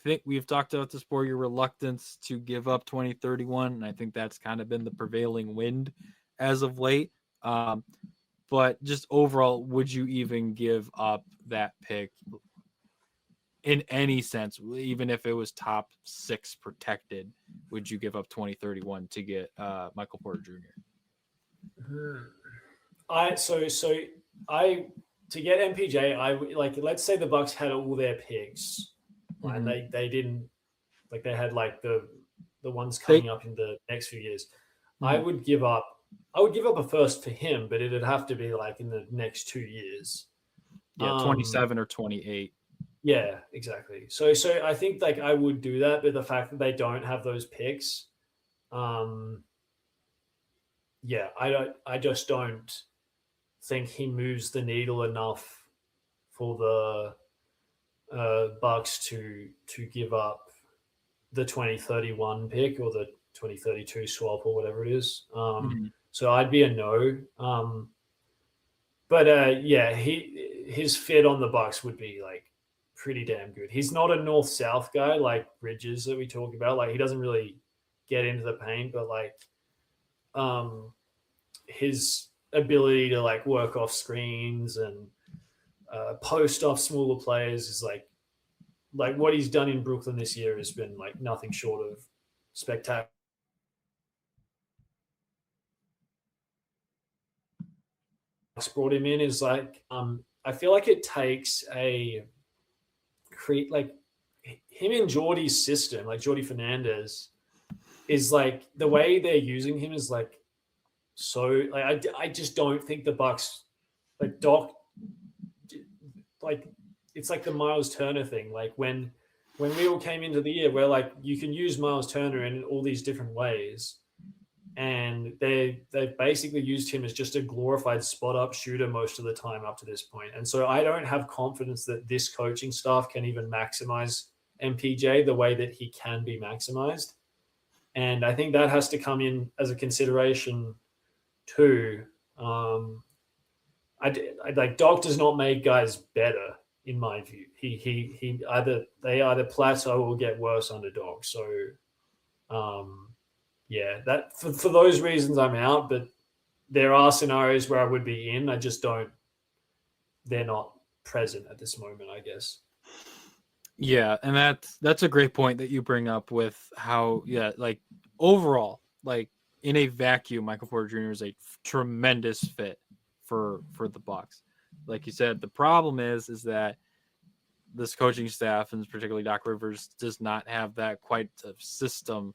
S5: think we've talked about this before, your reluctance to give up 2031, and I think that's kind of been the prevailing wind as of late. But just overall, would you even give up that pick in any sense, even if it was top 6 protected? Would you give up 2031 to get Michael Porter Jr.?
S6: To get MPJ, I like, let's say the Bucks had all their picks, and they didn't, like they had like the ones coming up in the next few years. I would give up a first for him, but it'd have to be like in the next 2 years.
S5: Yeah, 27 or 28.
S6: Yeah, exactly. So I think like I would do that, but the fact that they don't have those picks, yeah, I just don't think he moves the needle enough for the Bucks to give up the 2031 pick or the 2032 swap or whatever it is. So I'd be a no. But yeah, his fit on the Bucks would be like pretty damn good. He's not a north south guy like Bridges that we talk about. Like he doesn't really get into the paint, but like his ability to like work off screens and post off smaller players is like what he's done in Brooklyn this year has been like nothing short of spectacular. Brought him in is like I feel like it takes a create like him in Jordy's system, like Jordy Fernandez, is like the way they're using him is like so like I just don't think the Bucks like Doc like it's like the Miles Turner thing. Like when we all came into the year, where like you can use Miles Turner in all these different ways, and they've basically used him as just a glorified spot up shooter most of the time up to this point. And so I don't have confidence that this coaching staff can even maximize MPJ the way that he can be maximized. And I think that has to come in as a consideration too. I like Doc does not make guys better in my view. He either plateau or get worse under Doc. So yeah, that for those reasons I'm out, but there are scenarios where I would be in. I just don't. They're not present at this moment, I guess.
S5: Yeah, and that's a great point that you bring up with how like overall, like in a vacuum, Michael Porter Jr. is a tremendous fit for the Bucks. Like you said, the problem is that this coaching staff, and particularly Doc Rivers, does not have that quite of system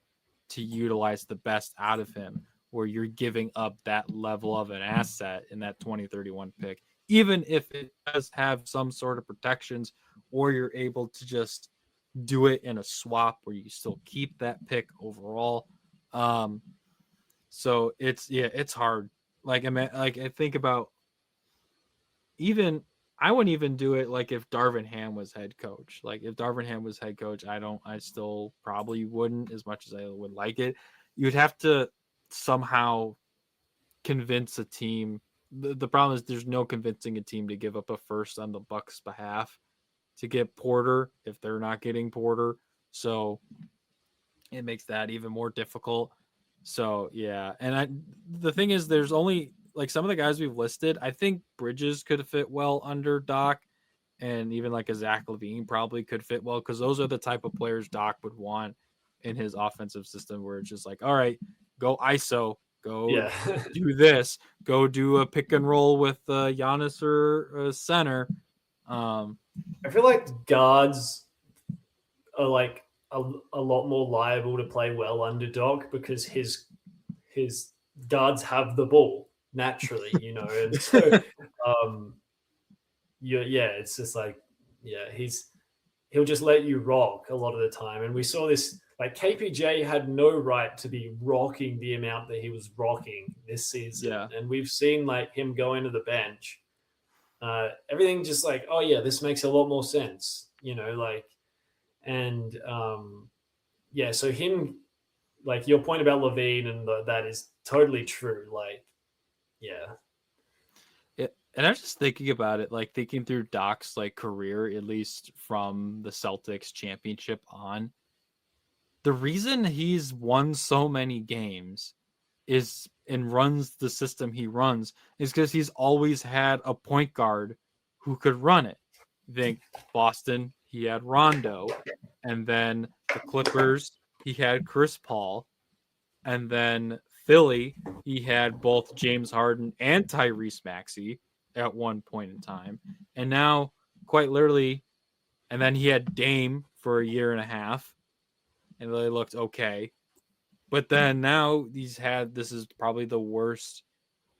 S5: to utilize the best out of him, where you're giving up that level of an asset in that 2031 pick, even if it does have some sort of protections, or you're able to just do it in a swap where you still keep that pick overall. So it's hard. Like I think about I wouldn't even do it like if Darvin Ham was head coach. Like if Darvin Ham was head coach, I still probably wouldn't, as much as I would like it. You'd have to somehow convince a team. The problem is there's no convincing a team to give up a first on the Bucks' behalf to get Porter if they're not getting Porter. So it makes that even more difficult. So yeah. And the thing is there's only like some of the guys we've listed, I think Bridges could fit well under Doc, and even like a Zach LaVine probably could fit well, because those are the type of players Doc would want in his offensive system, where it's just like, all right, go ISO, go do this, go do a pick and roll with Giannis or center.
S6: I feel like guards are like a lot more liable to play well under Doc because his guards have the ball naturally, you know, and so it's just like he'll just let you rock a lot of the time. And we saw this, like KPJ had no right to be rocking the amount that he was rocking this season.
S5: Yeah.
S6: And we've seen like him go into the bench. Everything just like, oh yeah, this makes a lot more sense, you know, like, and so him, like your point about Levine and that is totally true. Like, yeah.
S5: And I'm just thinking about it, like thinking through Doc's like career, at least from the Celtics championship on. The reason he's won so many games and runs the system he runs is because he's always had a point guard who could run it. I think Boston, he had Rondo, and then the Clippers, he had Chris Paul, and then Philly, he had both James Harden and Tyrese Maxey at one point in time. And now, quite literally, and then he had Dame for a year and a half, and they looked okay. But then now this is probably the worst,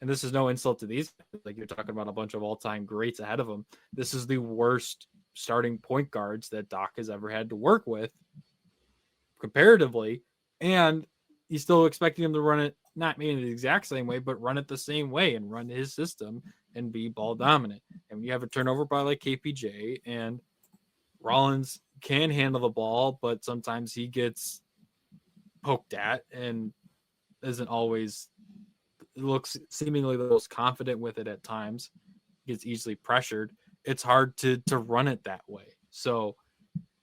S5: and this is no insult to these, like you're talking about a bunch of all-time greats ahead of him. This is the worst starting point guards that Doc has ever had to work with comparatively. And he's still expecting him to run it, not maybe the exact same way, but run it the same way and run his system and be ball dominant. And when you have a turnover by like KPJ, and Rollins can handle the ball, but sometimes he gets poked at and isn't always, looks seemingly the most confident with it at times, gets easily pressured. It's hard to run it that way. So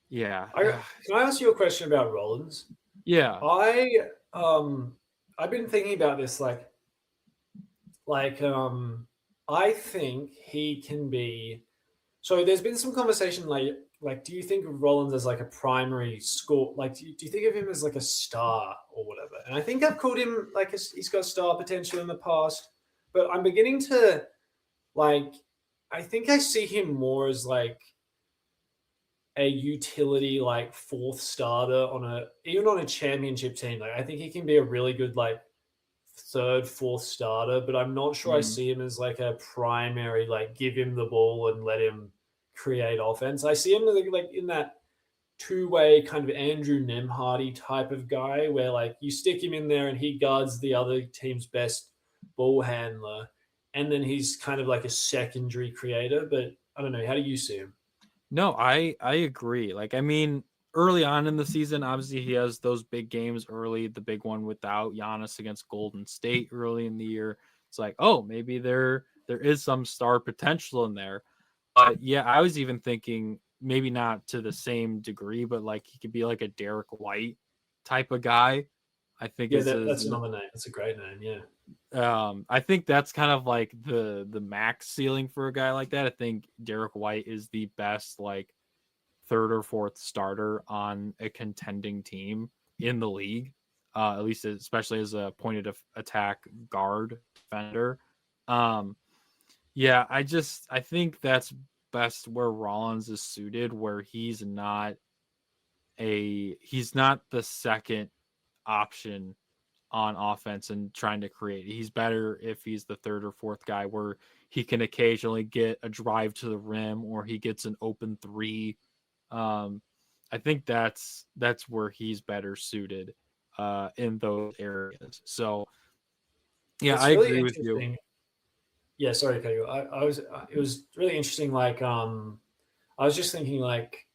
S5: yeah.
S6: Can I ask you a question about Rollins?
S5: Yeah.
S6: I've been thinking about this I think he can be. So there's been some conversation like do you think of Rollins as like a primary score? Like do you think of him as like a star or whatever? And I think I've called him like he's got star potential in the past, but I'm beginning to like. I think I see him more as like a utility like fourth starter even on a championship team. Like I think he can be a really good like third, fourth starter, but I'm not sure I see him as like a primary, like give him the ball and let him create offense. I see him like in that two-way kind of Andrew Nemhardy type of guy where like you stick him in there and he guards the other team's best ball handler, and then he's kind of like a secondary creator. But I don't know. How do you see him?
S5: No, I agree. Like, I mean, early on in the season, obviously he has those big games early, the big one without Giannis against Golden State early in the year. It's like, oh, maybe there is some star potential in there. But yeah, I was even thinking maybe not to the same degree, but like he could be like a Derek White type of guy. I think
S6: that's another name. That's a great name. Yeah.
S5: I think that's kind of like the max ceiling for a guy like that. I think Derek White is the best like third or fourth starter on a contending team in the league, at least especially as a pointed attack guard defender. Yeah, I think that's best where Rollins is suited, where he's not the second option on offense and trying to create. He's better if he's the third or fourth guy where he can occasionally get a drive to the rim or he gets an open three. I think that's where he's better suited in those areas. So yeah, I
S6: really
S5: agree with you.
S6: Yeah, sorry, Kyle. It was really interesting. Like, I was just thinking, like,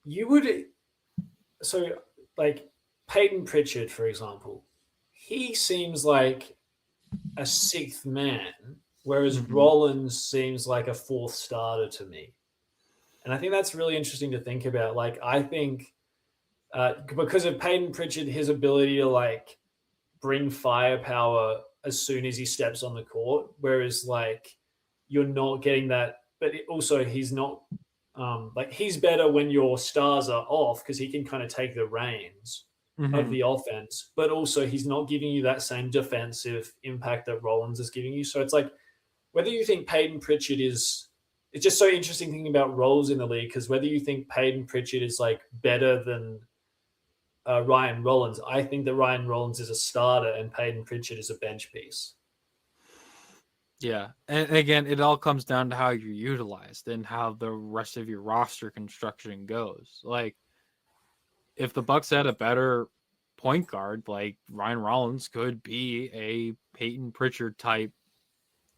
S6: you would, so like Peyton Pritchard, for example, he seems like a sixth man, whereas Rollins seems like a fourth starter to me. And I think that's really interesting to think about. Like, I think because of Peyton Pritchard, his ability to like bring firepower as soon as he steps on the court, whereas like you're not getting that. But also, he's not like he's better when your stars are off because he can kind of take the reins of the offense. But also, he's not giving you that same defensive impact that Rollins is giving you. So it's like whether you think Peyton Pritchard is. It's just so interesting thinking about roles in the league because whether you think Peyton Pritchard is like better than Ryan Rollins, I think that Ryan Rollins is a starter and Peyton Pritchard is a bench piece.
S5: Yeah. And again, it all comes down to how you're utilized and how the rest of your roster construction goes. Like, if the Bucks had a better point guard, like Ryan Rollins could be a Peyton Pritchard type,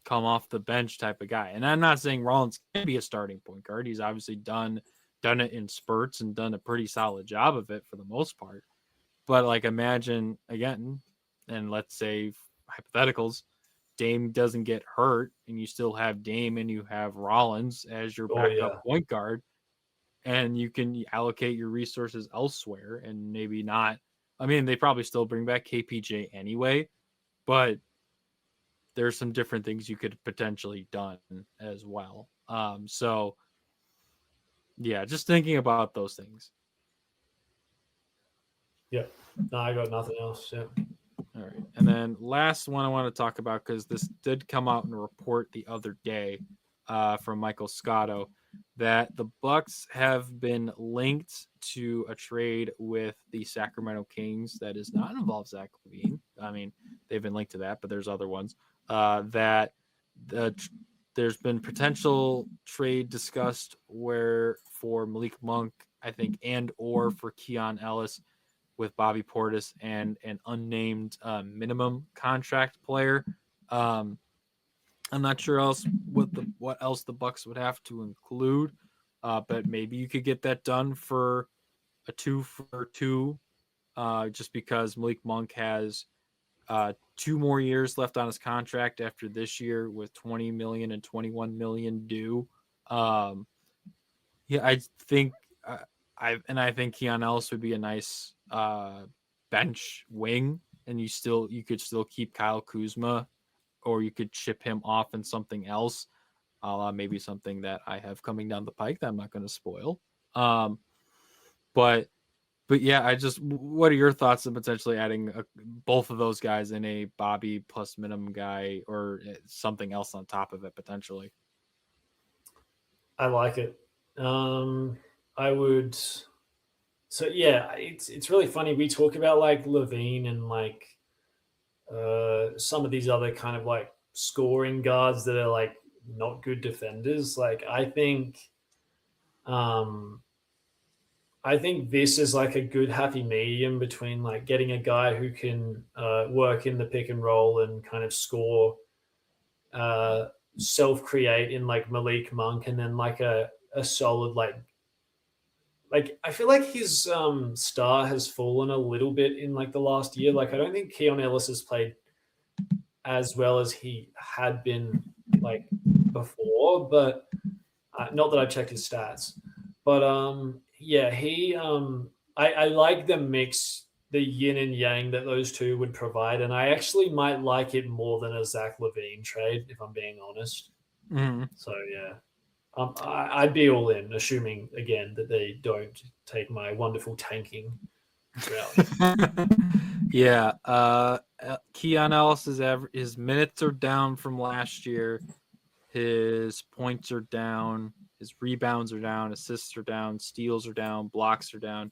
S5: come off the bench type of guy. And I'm not saying Rollins can be a starting point guard. He's obviously done it in spurts and done a pretty solid job of it for the most part. But like imagine again, and let's say hypotheticals, Dame doesn't get hurt and you still have Dame and you have Rollins as your backup point guard, and you can allocate your resources elsewhere and maybe not. I mean, they probably still bring back KPJ anyway, but there's some different things you could potentially done as well. So yeah, just thinking about those things.
S6: Yeah. No, I got nothing else. Yeah.
S5: All right. And then last one I want to talk about, because this did come out in a report the other day from Michael Scotto, that the Bucks have been linked to a trade with the Sacramento Kings that does not involve Zach LaVine. I mean, they've been linked to that, but there's other ones that there's been potential trade discussed where for Malik Monk, I think, and or for Keon Ellis with Bobby Portis and an unnamed minimum contract player. I'm not sure what else the Bucks would have to include, but maybe you could get that done for a 2-for-2, just because Malik Monk has 2 more years left on his contract after this year with $20 million and $21 million due. I think I think Keon Ellis would be a nice bench wing, and you could still keep Kyle Kuzma, or you could ship him off in something else, maybe something that I have coming down the pike that I'm not going to spoil. But yeah, what are your thoughts on potentially adding both of those guys in a Bobby plus minimum guy or something else on top of it potentially?
S6: I like it. I would. So yeah, it's really funny. We talk about like Levine and like some of these other kind of like scoring guards that are like not good defenders. Like I think this is like a good happy medium between like getting a guy who can work in the pick and roll and kind of score, self-create in like Malik Monk, and then like a solid like I feel like his star has fallen a little bit in like the last year. Like I don't think Keon Ellis has played as well as he had been like before, but not that I checked his stats. But yeah, I like the mix, the yin and yang that those two would provide, and I actually might like it more than a Zach LaVine trade, if I'm being honest.
S5: Mm-hmm.
S6: So yeah, I'd be all in, assuming again that they don't take my wonderful tanking route.
S5: Yeah, Keon Ellis his minutes are down from last year. His points are down. His rebounds are down. Assists are down. Steals are down. Blocks are down.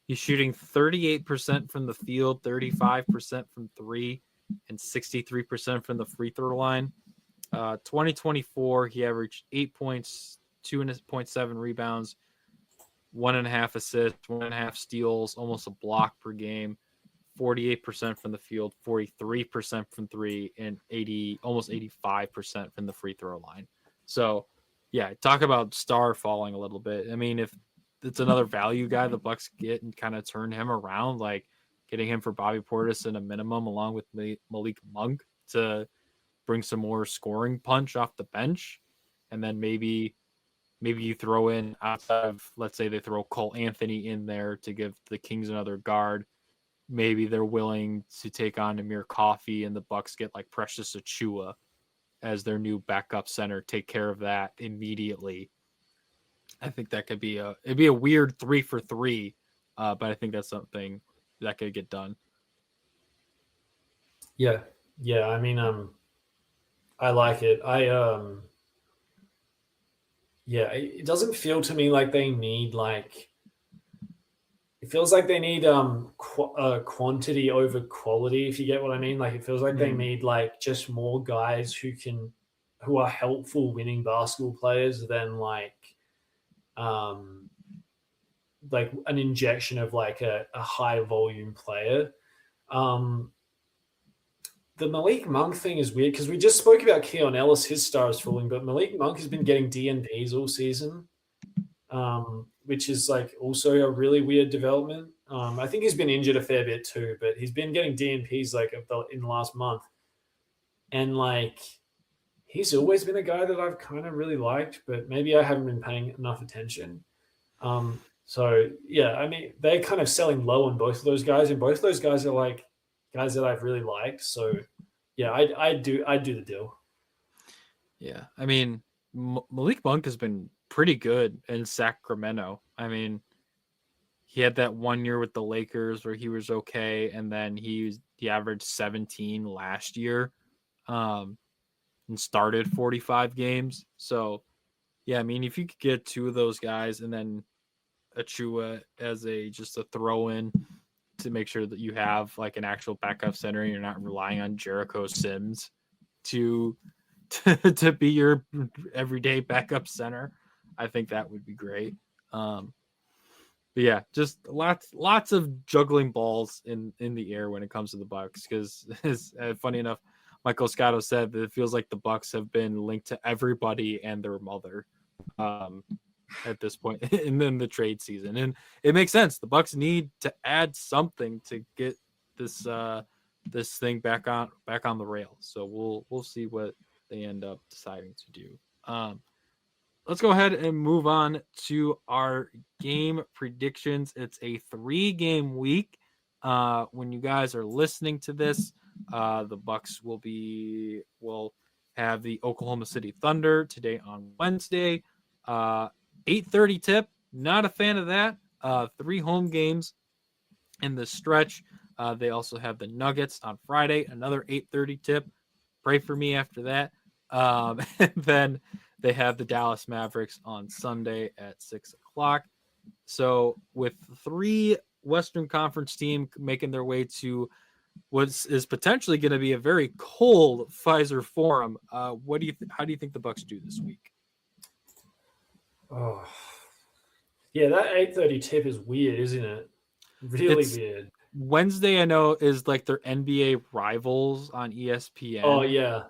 S5: He's shooting 38% from the field, 35% from 3, and 63% from the free throw line. 2024, he averaged 8 points, 2.7 rebounds, 1.5 assists, 1.5 steals, almost a block per game. 48% from the field, 43% from 3, and almost 85% from the free throw line. So, yeah, talk about star falling a little bit. I mean, if it's another value guy the Bucks get and kind of turn him around, like getting him for Bobby Portis and a minimum along with Malik Monk to bring some more scoring punch off the bench, and then maybe you throw in outside of, let's say they throw Cole Anthony in there to give the Kings another guard. Maybe they're willing to take on Amir Coffey and the Bucks get like Precious Achiuwa as their new backup center, take care of that immediately. I think that could be it'd be a weird 3-for-3, but I think that's something that could get done.
S6: Yeah. I mean, I like it. Yeah, it doesn't feel to me like they need like. It feels like they need quantity over quality, if you get what I mean. Like it feels like they need like just more guys who are helpful winning basketball players than like an injection of like a high volume player. The Malik Monk thing is weird because we just spoke about Keon Ellis, his star is falling, but Malik Monk has been getting DNPs all season. Which is like also a really weird development. I think he's been injured a fair bit too, but he's been getting DNPs like in the last month. And like, he's always been a guy that I've kind of really liked, but maybe I haven't been paying enough attention. So yeah, I mean, they're kind of selling low on both of those guys, and both of those guys are like guys that I've really liked. So yeah, I'd do the deal.
S5: Yeah, I mean, Malik Monk has been pretty good in Sacramento. I mean, he had that 1 year with the Lakers where he was okay, and then he averaged 17 last year, and started 45 games. So, yeah, I mean, if you could get 2 of those guys and then Achiuwa as just a throw in to make sure that you have like an actual backup center and you're not relying on Jericho Sims to to be your everyday backup center, I think that would be great. But yeah, just lots of juggling balls in the air when it comes to the Bucks. Because funny enough, Michael Scotto said that it feels like the Bucks have been linked to everybody and their mother at this point in the trade season, and it makes sense. The Bucks need to add something to get this this thing back on the rails. So we'll see what they end up deciding to do. Let's go ahead and move on to our game predictions. It's a 3-game week. When you guys are listening to this, the Bucks will have the Oklahoma City Thunder today on Wednesday. 8:30 tip. Not a fan of that. 3 home games in the stretch. They also have the Nuggets on Friday. Another 8:30 tip. Pray for me after that. And then they have the Dallas Mavericks on Sunday at 6 o'clock. So with 3 Western Conference teams making their way to what is potentially going to be a very cold Pfizer Forum, how do you think the Bucks do this week?
S6: Oh, yeah, that 8:30 tip is weird, isn't it? Really weird.
S5: Wednesday, I know, is like their NBA rivals on ESPN.
S6: Oh yeah.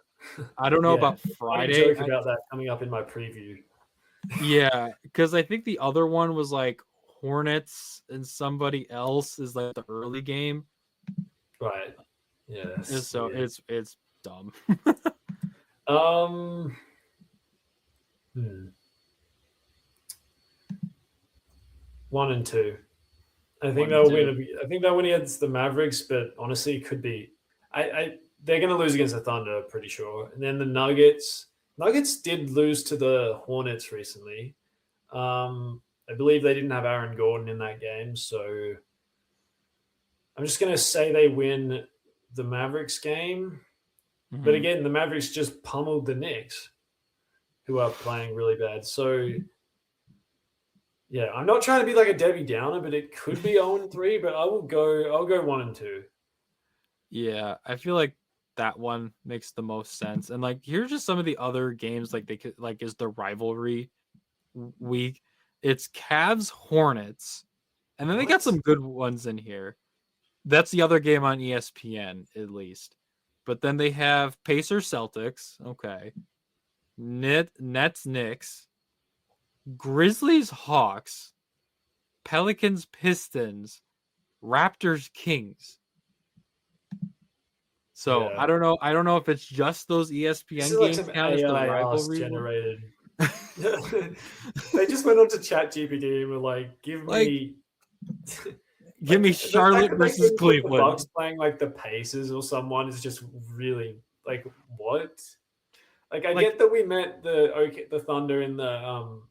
S5: I don't know about Friday.
S6: Funny joke about that coming up in my preview.
S5: Yeah, because I think the other one was like Hornets and somebody else is like the early game.
S6: Right. Yeah.
S5: So it's dumb.
S6: 1 and 2. I think
S5: 1
S6: they'll
S5: and 2.
S6: win. I think they'll win against the Mavericks, but honestly, it could be. They're going to lose against the Thunder, pretty sure. And then the Nuggets. Nuggets did lose to the Hornets recently. I believe they didn't have Aaron Gordon in that game, so I'm just going to say they win the Mavericks game. Mm-hmm. But again, the Mavericks just pummeled the Knicks, who are playing really bad. So yeah, I'm not trying to be like a Debbie Downer, but it could be 0-3. But I'll go 1 and 2.
S5: Yeah, I feel like that one makes the most sense. And like, here's just some of the other games like they could like is the rivalry week. It's Cavs Hornets, and then they got some good ones in here. That's the other game on ESPN at least. But then they have Pacers Celtics, okay, Nets Knicks, Grizzlies Hawks, Pelicans Pistons, Raptors Kings. So yeah. I don't know if it's just those ESPN games count as the rivalry
S6: generated. They just went on to ChatGPT and were like, give me
S5: Charlotte versus Cleveland.
S6: The Bucks playing like the Pacers or someone is just really like what? Like I get that we met the Thunder in the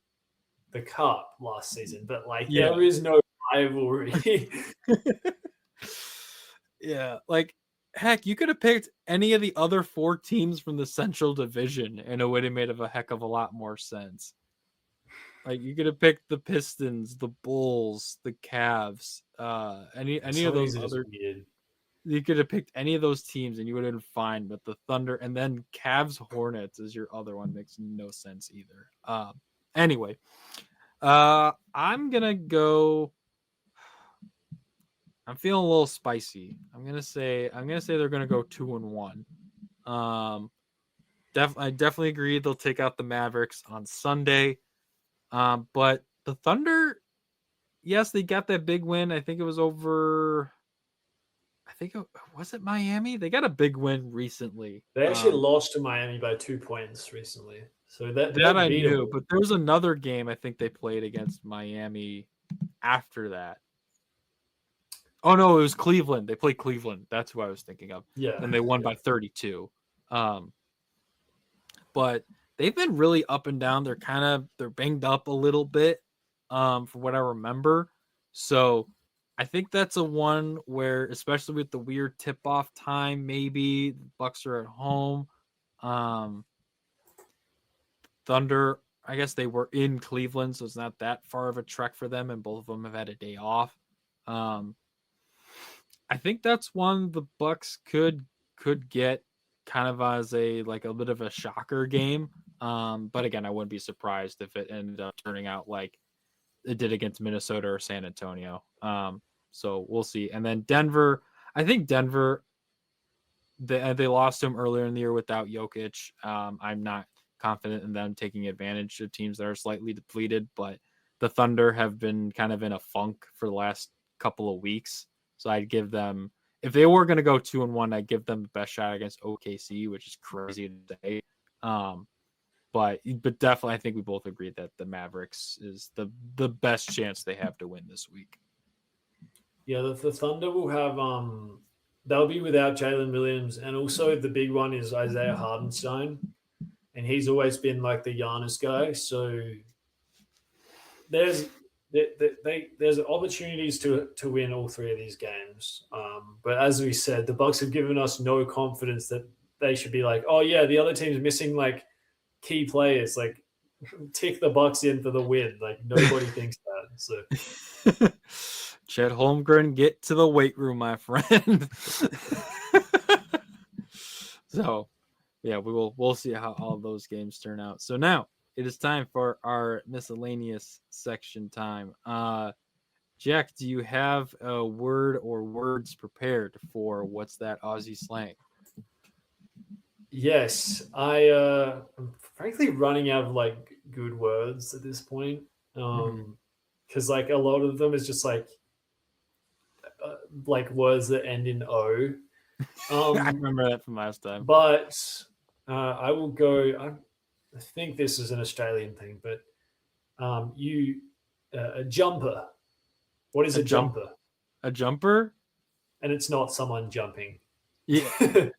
S6: Cup last season, but like there is no rivalry.
S5: Yeah, like heck, you could have picked any of the other 4 teams from the Central Division, and it would have made a heck of a lot more sense. Like you could have picked the Pistons, the Bulls, the Cavs, any of those other.
S6: Weird.
S5: You could have picked any of those teams, and you would have been fine. But the Thunder and then Cavs Hornets is your other one. Makes no sense either. Anyway, I'm gonna go. I'm feeling a little spicy. I'm gonna say they're gonna go 2-1. I definitely agree they'll take out the Mavericks on Sunday. But the Thunder, yes, they got that big win. I think it was over. Was it Miami? They got a big win recently.
S6: They actually lost to Miami by 2 points recently. So that
S5: I knew. But there was another game I think they played against Miami after that. Oh, no, it was Cleveland. They played Cleveland. That's who I was thinking of.
S6: Yeah.
S5: And they won by 32. But they've been really up and down. They're banged up a little bit from what I remember. So I think that's a one where, especially with the weird tip-off time, maybe the Bucks are at home. Thunder, I guess they were in Cleveland, so it's not that far of a trek for them, and both of them have had a day off. I think that's one the Bucks could get kind of as a bit of a shocker game. But again, I wouldn't be surprised if it ended up turning out like it did against Minnesota or San Antonio. So we'll see. And then Denver, I think Denver, they lost to him earlier in the year without Jokic. I'm not confident in them taking advantage of teams that are slightly depleted, but the Thunder have been kind of in a funk for the last couple of weeks. So I'd give them, if they were going to go 2-1, I'd give them the best shot against OKC, which is crazy to say. But definitely, I think we both agree that the Mavericks is the best chance they have to win this week.
S6: Yeah, the Thunder will have they'll be without Jalen Williams, and also the big one is Isaiah Hardenstein, and he's always been like the Giannis guy. So there's opportunities to win all three of these games. But as we said, the Bucks have given us no confidence that they should be like, oh yeah, the other team's missing like key players, like tick the Bucks in for the win. Like nobody thinks that. So
S5: Chet Holmgren, get to the weight room, my friend. So yeah, we'll see how all those games turn out. So now it is time for our miscellaneous section time. Jack, do you have a word or words prepared for what's that Aussie slang?
S6: yes, I'm frankly running out of like good words at this point. Because like a lot of them is just like words that end in O.
S5: I remember that from last time.
S6: But I will go. I think this is an Australian thing, but a jumper. What is a jumper?
S5: A jumper?
S6: And it's not someone jumping.
S5: Yeah.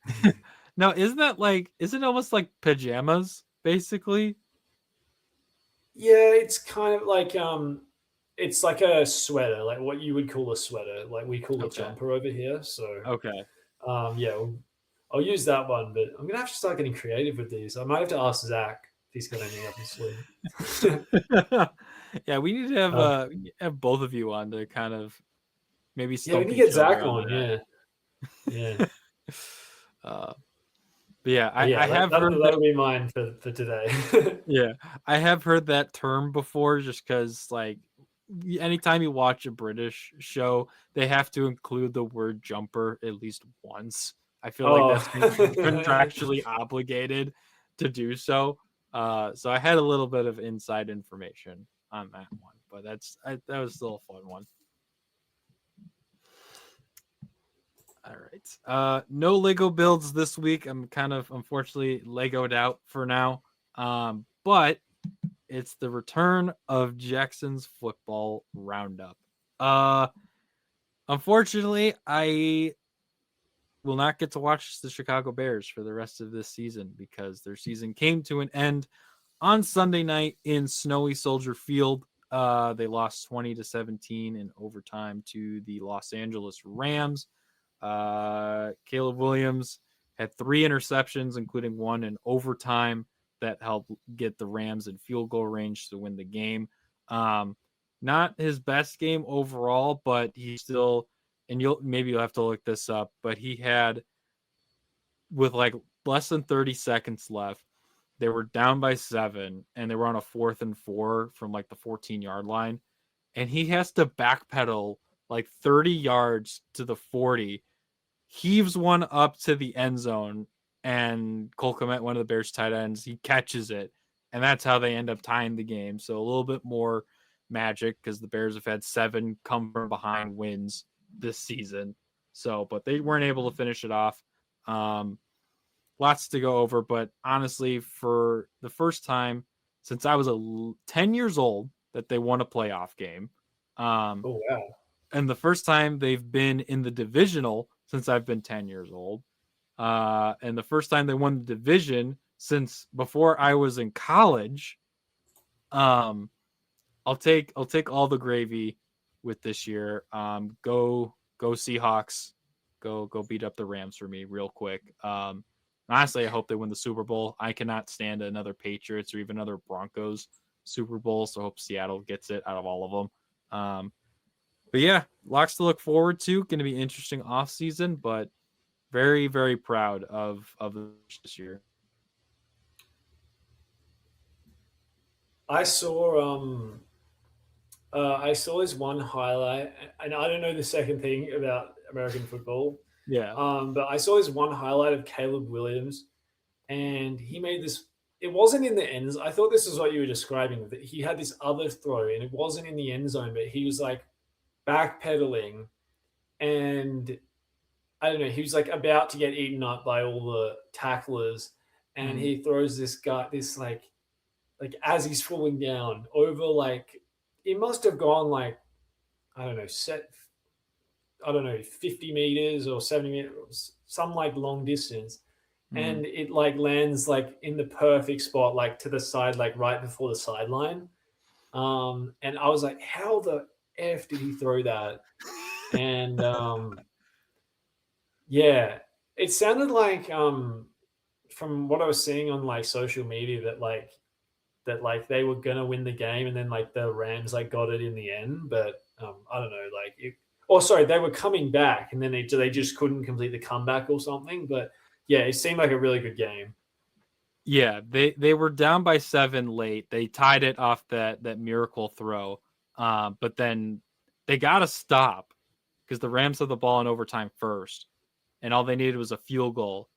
S5: No, isn't it almost like pajamas, basically?
S6: Yeah, it's kind of like it's like a sweater, like what you would call a sweater, like we call a jumper over here. So
S5: okay.
S6: Yeah, I'll use that one, but I'm gonna have to start getting creative with these. I might have to ask Zach if he's got anything up his sleeve.
S5: Yeah, we need to have both of you on to kind of maybe
S6: we need to get Zach on. Yeah.
S5: But yeah, I have heard
S6: that'll be mine for today.
S5: Yeah, I have heard that term before, just because like anytime you watch a British show, they have to include the word jumper at least once. I feel like that's contractually obligated to do so. So I had a little bit of inside information on that one, but that was still a fun one. All right. No Lego builds this week. I'm kind of unfortunately Legoed out for now. But it's the return of Jackson's football roundup. Unfortunately, I will not get to watch the Chicago Bears for the rest of this season because their season came to an end on Sunday night in snowy Soldier Field. They lost 20-17 in overtime to the Los Angeles Rams. Caleb Williams had 3 interceptions, including one in overtime that helped get the Rams in field goal range to win the game. Not his best game overall, but he still, and you'll have to look this up, but he had, with like less than 30 seconds left, they were down by 7 and they were on a 4th and 4 from like the 14-yard line. And he has to backpedal like 30 yards to the 40, heaves one up to the end zone, and Cole Kmet, one of the Bears tight ends, he catches it. And that's how they end up tying the game. So a little bit more magic because the Bears have had 7 come from behind wins this season. So, but they weren't able to finish it off. Lots to go over, but honestly, for the first time since I was 10 years old that they won a playoff game.
S6: Oh, wow.
S5: And the first time they've been in the divisional since I've been 10 years old. And the first time they won the division since before I was in college. I'll take all the gravy with this year. Go Seahawks. Go beat up the Rams for me real quick. Honestly, I hope they win the Super Bowl. I cannot stand another Patriots or even another Broncos Super Bowl, so I hope Seattle gets it out of all of them. But yeah, lots to look forward to. Going to be interesting off season, but very, very proud of this year.
S6: I saw this one highlight, and I don't know the second thing about American football.
S5: Yeah.
S6: But I saw this one highlight of Caleb Williams, and he made this. It wasn't in the end. I thought this is what you were describing. That he had this other throw, and it wasn't in the end zone, but he was like backpedaling, and I don't know. He was like about to get eaten up by all the tacklers, and he throws this guy, this like as he's falling down over like it must have gone like I don't know, 50 meters or 70 meters, some like long distance. And it like lands like in the perfect spot, like to the side, like right before the sideline. And I was like, how the F did he throw that? And yeah, it sounded like from what I was seeing on like social media that they were gonna win the game, and then like the Rams like got it in the end. But I don't know, they were coming back, and then they just couldn't complete the comeback or something. But yeah, it seemed like a really good game.
S5: Yeah, they were down by 7 late. They tied it off that miracle throw, but then they got to stop because the Rams had the ball in overtime first, and all they needed was a field goal.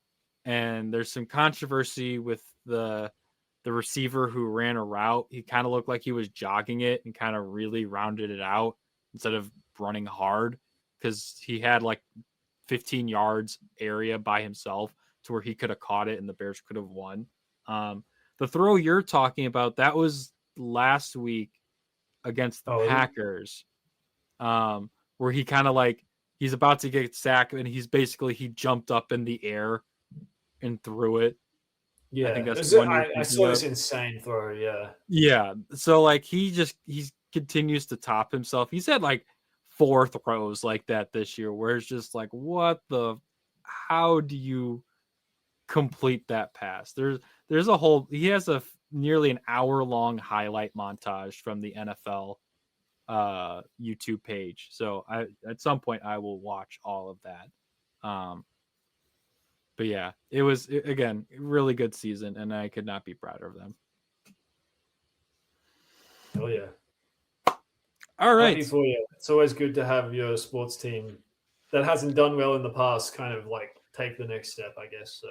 S5: And there's some controversy with the receiver who ran a route. He kind of looked like he was jogging it and kind of really rounded it out instead of running hard, because he had like 15 yards area by himself to where he could have caught it and the Bears could have won. The throw you're talking about, that was last week against the Packers, where he kind of like he's about to get sacked and he jumped up in the air and threw it.
S6: Yeah,
S5: I think that's
S6: I saw this insane throw.
S5: Yeah. So like he continues to top himself. He's had like 4 throws like that this year, where it's just like, how do you complete that pass? There's he has a nearly an hour long highlight montage from the NFL YouTube page. So at some point I will watch all of that. But yeah, it was again really good season, and I could not be prouder of them.
S6: Oh yeah.
S5: All right.
S6: Happy for you. It's always good to have your sports team that hasn't done well in the past kind of like take the next step, I guess. So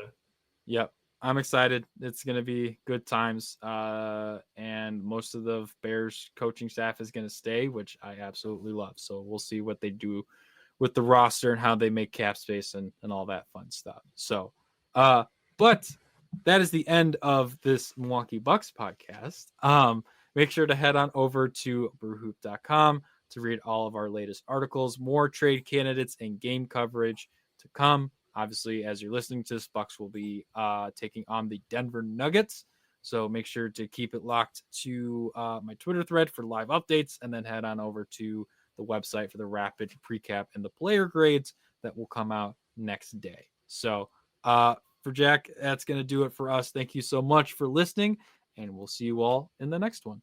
S5: yep, I'm excited. It's going to be good times. And most of the Bears coaching staff is going to stay, which I absolutely love. So we'll see what they do with the roster and how they make cap space and all that fun stuff. So, but that is the end of this Milwaukee Bucks podcast. Make sure to head on over to brewhoop.com to read all of our latest articles, more trade candidates and game coverage to come. Obviously, as you're listening to this, Bucks will be taking on the Denver Nuggets. So make sure to keep it locked to my Twitter thread for live updates, and then head on over to the website for the rapid precap and the player grades that will come out next day. So for Jack, that's going to do it for us. Thank you so much for listening, and we'll see you all in the next one.